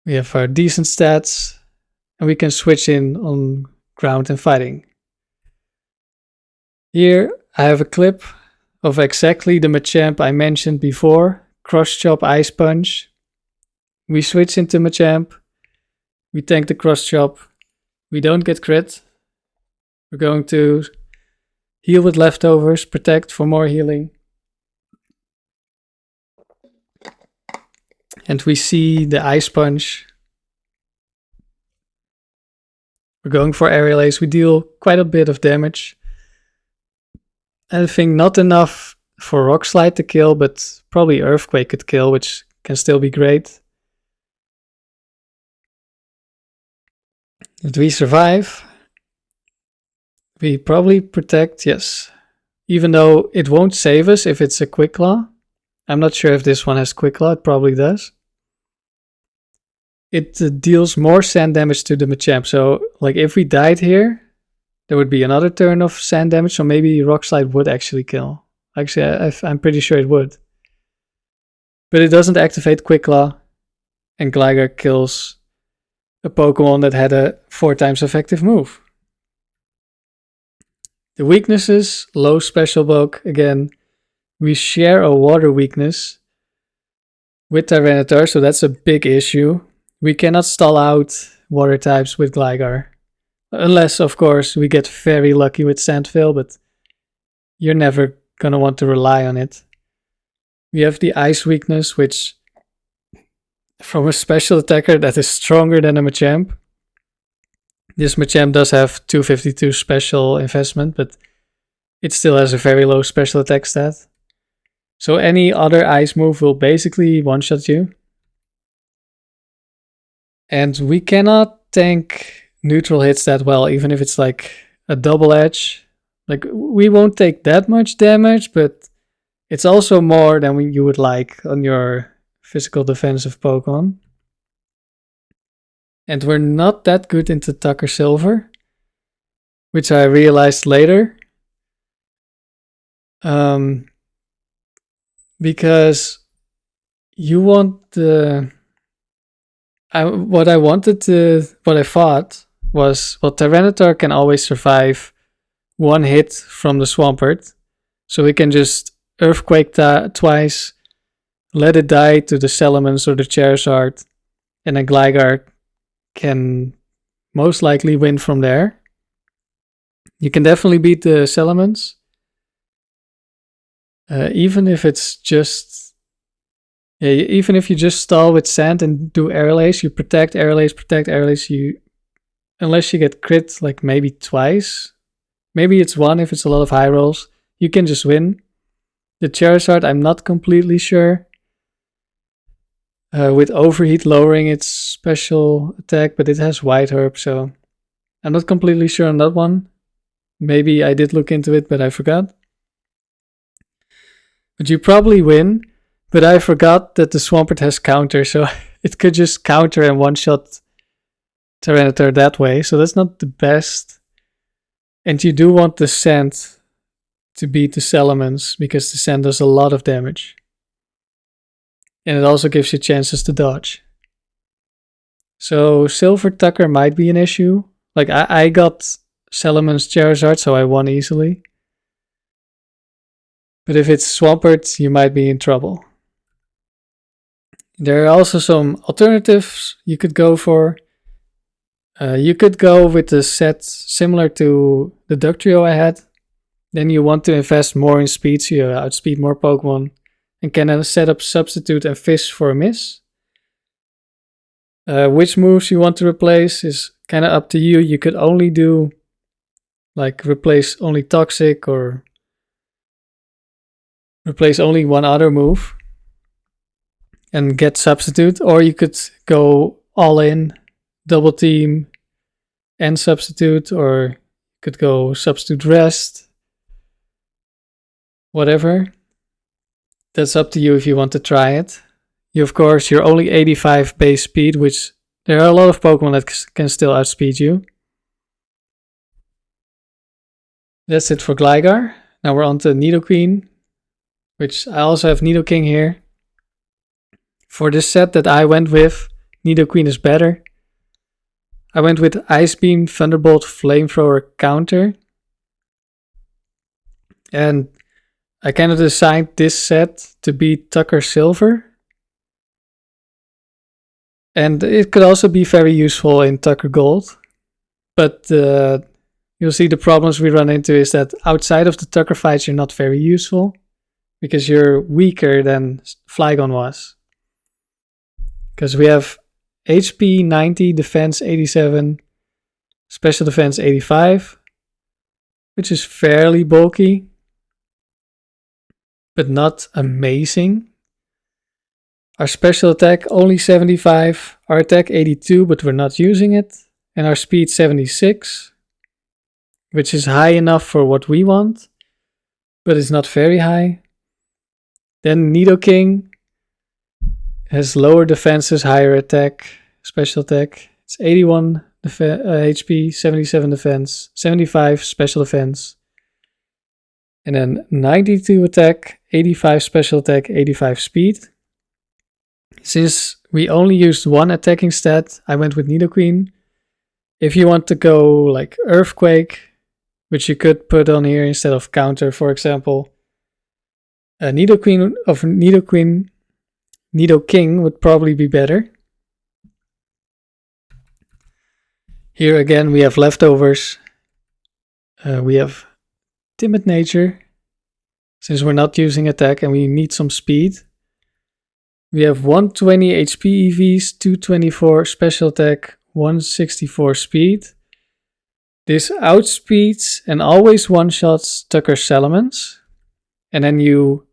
We have our decent stats, and we can switch in on ground and fighting. Here I have a clip of exactly the Machamp I mentioned before, Cross Chop Ice Punch. We switch into Machamp, we tank the Cross Chop, we don't get crit. We're going to heal with leftovers, protect for more healing. And we see the Ice Punch. We're going for Aerial Ace. We deal quite a bit of damage. I think not enough for Rock Slide to kill, but probably Earthquake could kill, which can still be great. If we survive, we probably protect, yes. Even though it won't save us if it's a Quick Claw. I'm not sure if this one has Quick Claw, it probably does. It deals more sand damage to the Machamp, so like if we died here, there would be another turn of sand damage, so maybe Rock Slide would actually kill. Actually, I'm pretty sure it would. But it doesn't activate Quick Claw, and Gligar kills a Pokemon that had a 4 times effective move. The weaknesses, low special bulk, again, we share a water weakness with Tyranitar, so that's a big issue. We cannot stall out water types with Gligar. Unless, of course, we get very lucky with Sandville, but you're never gonna want to rely on it. We have the Ice weakness, which from a special attacker that is stronger than a Machamp. This Machamp does have 252 special investment, but it still has a very low special attack stat. So any other Ice move will basically one-shot you. And we cannot tank neutral hits that well, even if it's like a double edge. Like, we won't take that much damage, but it's also more than you would like on your physical defensive Pokemon. And we're not that good into Tucker Silver, which I realized later. Because you want the... what I thought was, well, Tyranitar can always survive one hit from the Swampert. So we can just Earthquake twice, let it die to the Salamence or the Charizard, and then Gligar can most likely win from there. You can definitely beat the Salamence. Even if it's just... Yeah, even if you just stall with Sand and do Aerial Ace, you protect Aerial Ace, unless you get crit like maybe twice. Maybe it's one if it's a lot of high rolls. You can just win. The Charizard, I'm not completely sure. With Overheat lowering its special attack, but it has White Herb, so I'm not completely sure on that one. Maybe I did look into it, but I forgot. But you probably win. But I forgot that the Swampert has counter, so it could just counter and one-shot Tyranitar that way. So that's not the best. And you do want the Sand to beat the Salamence, because the Sand does a lot of damage. And it also gives you chances to dodge. So Silver Tucker might be an issue. Like, I got Salamence Charizard, so I won easily. But if it's Swampert, you might be in trouble. There are also some alternatives you could go for. You could go with a set similar to the Dugtrio I had. Then you want to invest more in speed, so you outspeed more Pokemon. And can set up Substitute and Fish for a miss. Which moves you want to replace is kind of up to you. You could only do, like, replace only Toxic or replace only one other move and get Substitute, or you could go all in, double team and Substitute, or you could go Substitute Rest, whatever. That's up to you if you want to try it. Of course, you're only 85 base speed, which there are a lot of Pokemon that can still outspeed you. That's it for Gligar. Now we're on to Nidoqueen, which I also have Nidoking here. For this set that I went with, Nidoqueen is better. I went with Ice Beam, Thunderbolt, Flamethrower, Counter. And I kind of designed this set to be Tucker Silver. And it could also be very useful in Tucker Gold. But you'll see the problems we run into is that outside of the Tucker fights, you're not very useful. Because you're weaker than Flygon was. Because we have HP 90, Defense 87, Special Defense 85. Which is fairly bulky. But not amazing. Our special attack only 75, our attack 82, but we're not using it. And our speed 76, which is high enough for what we want, but it's not very high. Then Nidoking has lower defenses, higher attack, special attack. It's 81 HP, 77 defense, 75 special defense. And then 92 attack, 85 special attack, 85 speed. Since we only used one attacking stat, I went with Nidoqueen. If you want to go like Earthquake, which you could put on here instead of Counter, for example, Nidoking would probably be better. Here again we have leftovers. We have Timid Nature, since we're not using attack and we need some speed. We have 120 HP EVs, 224 special attack, 164 speed. This outspeeds and always one-shots Tucker Salamence. And then you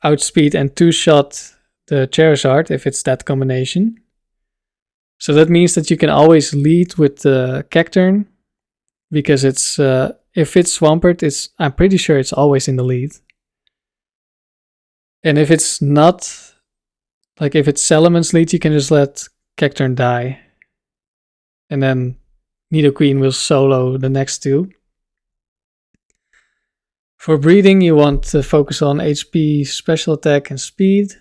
outspeed and two-shot the Charizard if it's that combination. So that means that you can always lead with the Cacturn. Because it's if it's Swampert, I'm pretty sure it's always in the lead. And if it's not... Like if it's Salamence lead, you can just let Cacturn die. And then Nidoqueen will solo the next two. For breeding, you want to focus on HP, special attack, and speed.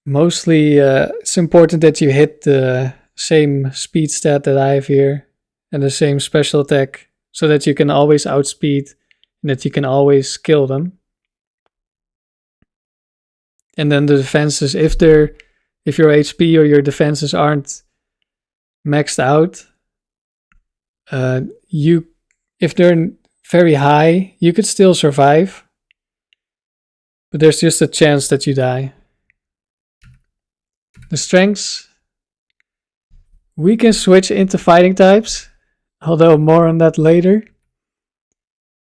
Mostly, it's important that you hit the same speed stat that I have here. And the same special attack. So that you can always outspeed. And that you can always kill them. And then the defenses, if your HP or your defenses aren't maxed out, if they're very high, you could still survive. But there's just a chance that you die. The strengths. We can switch into fighting types, although more on that later.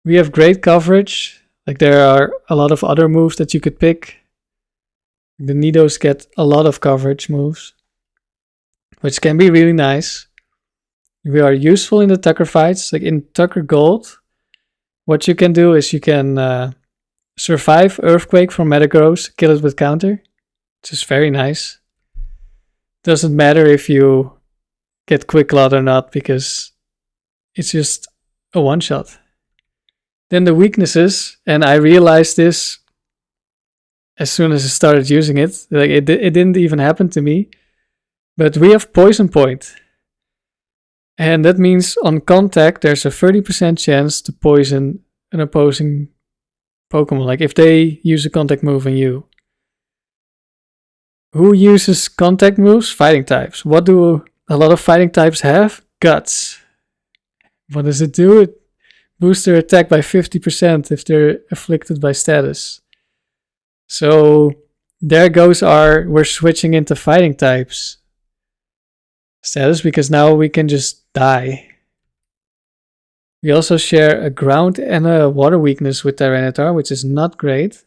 We have great coverage. Like there are a lot of other moves that you could pick. The Nidos get a lot of coverage moves, which can be really nice. We are useful in the Tucker fights. Like in Tucker Gold, what you can do is you can survive Earthquake from Metagross, kill it with Counter, which is very nice. Doesn't matter if you get Quick Claw or not, because it's just a one-shot. Then the weaknesses, and I realized this as soon as I started using it. Like it didn't even happen to me. But we have Poison Point. And that means on contact, there's a 30% chance to poison an opposing Pokemon. Like if they use a contact move on you. Who uses contact moves? Fighting types. What do a lot of fighting types have? Guts. What does it do? It boosts their attack by 50% if they're afflicted by status. So there goes we're switching into fighting types status, because now we can just die. We also share a ground and a water weakness with Tyranitar, which is not great.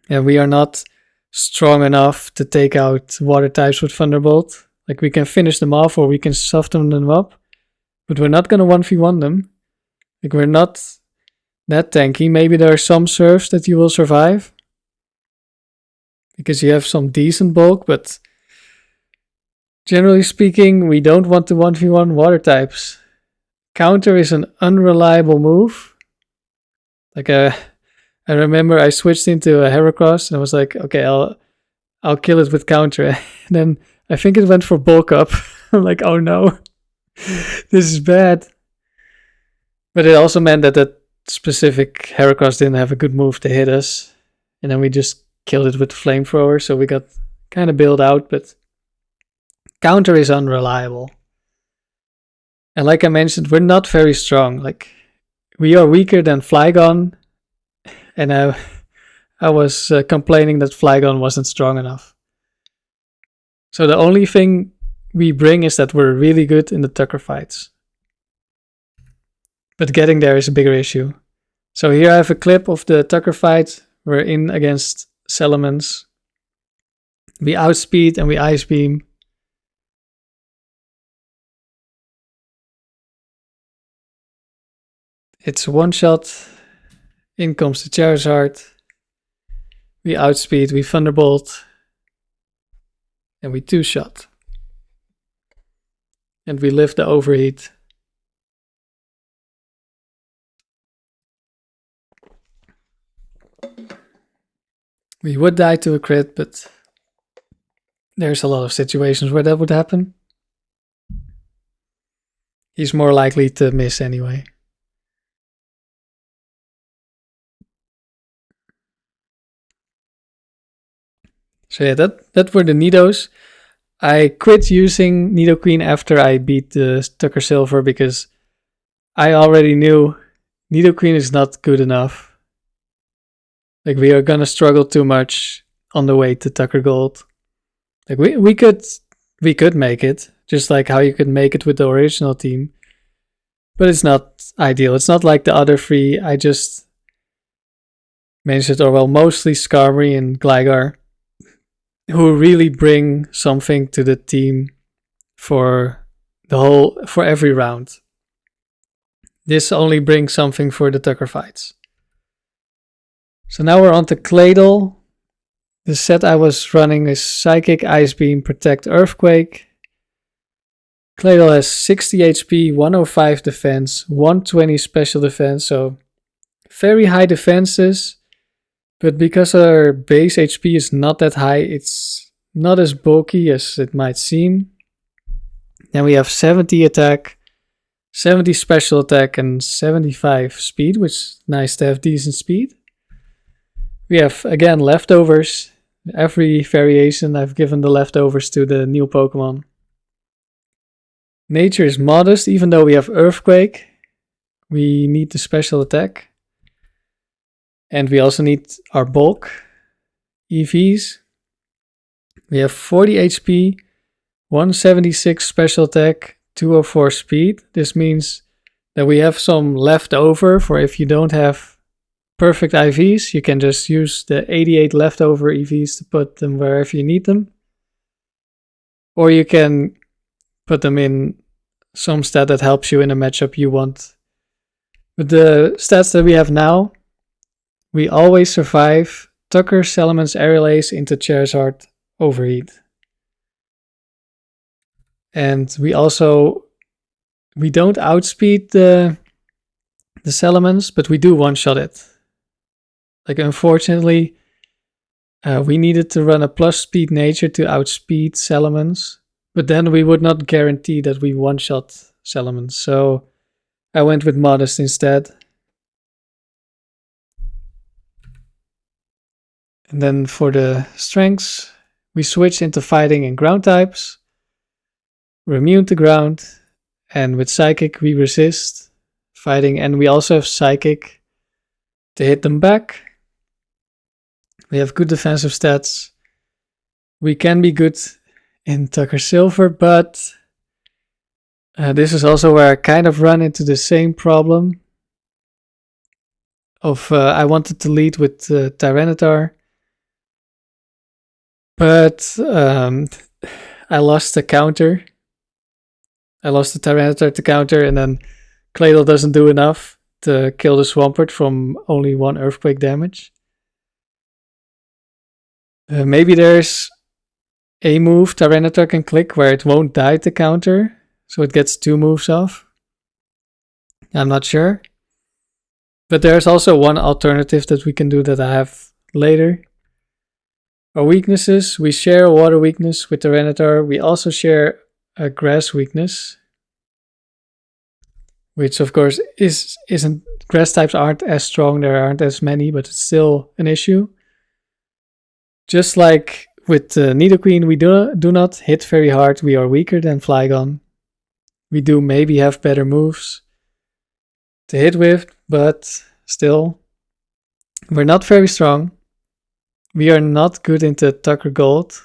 And we are not strong enough to take out water types with Thunderbolt. Like we can finish them off or we can soften them up. But we're not going to 1v1 them. Like we're not that tanky. Maybe there are some serves that you will survive. Because you have some decent bulk, but generally speaking, we don't want to 1v1 water types. Counter is an unreliable move. Like I remember I switched into a Heracross and I was like, okay, I'll kill it with counter. And then I think it went for bulk up. I'm like, oh no, this is bad. But it also meant that specific Heracross didn't have a good move to hit us. And then we just killed it with the flamethrower. So we got kind of bailed out, but counter is unreliable. And like I mentioned, we're not very strong. Like, we are weaker than Flygon. And I was complaining that Flygon wasn't strong enough. So the only thing we bring is that we're really good in the Tucker fights. But getting there is a bigger issue. So here I have a clip of the Tucker fight. We're in against Salamence. We outspeed and we Ice Beam. It's a one shot. In comes the Charizard. We outspeed, we Thunderbolt. And we two shot. And we live the overheat. We would die to a crit, but there's a lot of situations where that would happen. He's more likely to miss anyway. So yeah, that were the Nidos. I quit using Nidoqueen after I beat the Tucker Silver because I already knew Nidoqueen is not good enough. Like, we are gonna struggle too much on the way to Tucker Gold. Like, we could make it, just like how you could make it with the original team. But it's not ideal. It's not like the other three I just mentioned, or well, mostly Skarmory and Gligar, who really bring something to the team for every round. This only brings something for the Tucker fights. So now we're on to Claydol. The set I was running is Psychic, Ice Beam, Protect, Earthquake. Claydol has 60 HP, 105 defense, 120 special defense, so very high defenses. But because our base HP is not that high, it's not as bulky as it might seem. Then we have 70 attack, 70 special attack, and 75 speed, which is nice to have decent speed. We have, again, leftovers. Every variation I've given the leftovers to the new Pokemon. Nature is modest, even though we have Earthquake. We need the special attack. And we also need our bulk EVs. We have 40 HP, 176 special attack, 204 speed. This means that we have some left over for if you don't have perfect IVs. You can just use the 88 leftover EVs to put them wherever you need them. Or you can put them in some stat that helps you in a matchup you want. With the stats that we have now, we always survive Tucker, Salamence, Aerial Ace into Charizard Overheat. And we don't outspeed the Salamence, but we do one-shot it. Like, unfortunately, we needed to run a plus speed nature to outspeed Salamence, but then we would not guarantee that we one-shot Salamence. So I went with Modest instead. And then for the strengths, we switch into fighting and ground types. We're immune to ground, and with Psychic we resist fighting, and we also have Psychic to hit them back. We have good defensive stats. We can be good in Tucker Silver, but this is also where I kind of run into the same problem of I wanted to lead with Tyranitar, but I lost the counter. I lost the Tyranitar to counter, and then Claydol doesn't do enough to kill the Swampert from only one Earthquake damage. Maybe there's a move Tyranitar can click where it won't die to counter, so it gets 2 moves off. I'm not sure. But there's also one alternative that we can do that I have later, Our weaknesses, we share a water weakness with Tyranitar. We also share a grass weakness, which of course isn't, grass types aren't as strong, there aren't as many, but it's still an issue. Just like with Nidoqueen, we do not hit very hard. We are weaker than Flygon. We do maybe have better moves to hit with, but still, we're not very strong. We are not good into Tucker Gold.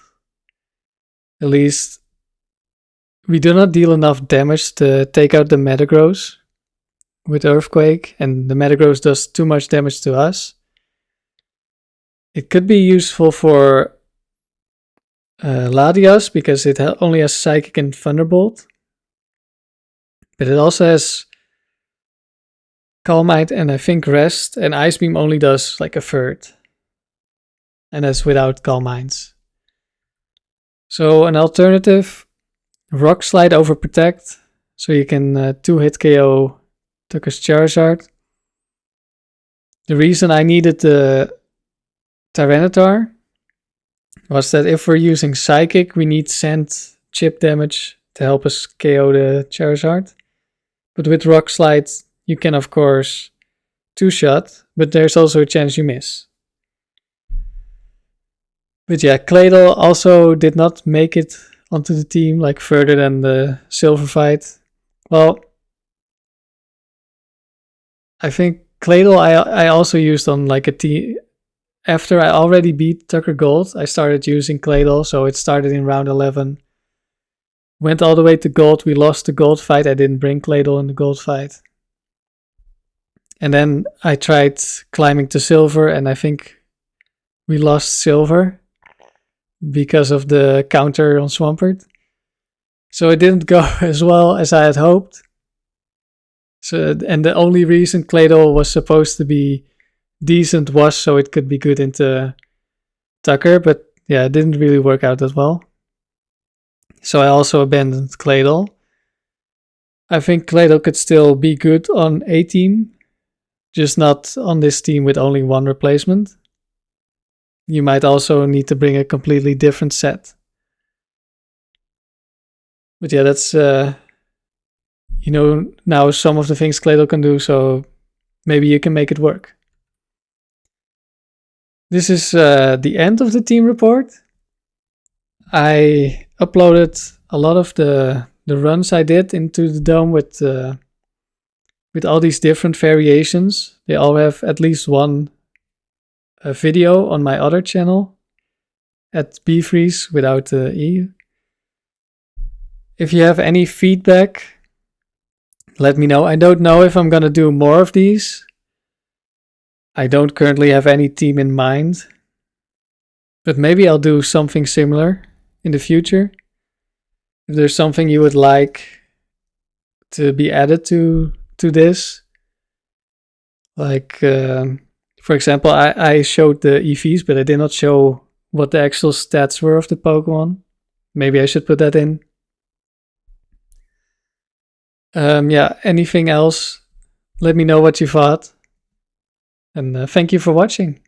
At least, we do not deal enough damage to take out the Metagross with Earthquake, and the Metagross does too much damage to us. It could be useful for Latias because it only has Psychic and Thunderbolt. But it also has Calm Mind and I think Rest, and Ice Beam only does like a third. And that's without Calm Minds. So an alternative, Rock Slide over Protect, so you can 2-hit KO Tucker's Charizard. The reason I needed the Tyranitar was that if we're using Psychic, we need Sand chip damage to help us KO the Charizard. But with Rock Slide, you can of course 2-shot, but there's also a chance you miss. But yeah, Claydol also did not make it onto the team, like further than the Silver fight. Well, I think Claydol I also used on like a team. After I already beat Tucker Gold, I started using Claydol, so it started in round 11. Went all the way to Gold, we lost the Gold fight, I didn't bring Claydol in the Gold fight. And then I tried climbing to Silver, and I think we lost Silver because of the counter on Swampert. So it didn't go as well as I had hoped. So, and the only reason Claydol was supposed to be decent was so it could be good into Tucker, but yeah, it didn't really work out that well. So I also abandoned Claydol. I think Claydol could still be good on a team, just not on this team with only one replacement. You might also need to bring a completely different set. But yeah, that's, now some of the things Claydol can do, so maybe you can make it work. This is the end of the team report. I uploaded a lot of the runs I did into the dome with all these different variations. They all have at least one video on my other channel at bfreeze without the E. If you have any feedback, let me know. I don't know if I'm gonna do more of these. I don't currently have any team in mind, but maybe I'll do something similar in the future. If there's something you would like to be added to this, like for example, I showed the EVs, but I did not show what the actual stats were of the Pokemon. Maybe I should put that in. Yeah, anything else, let me know what you thought. And thank you for watching.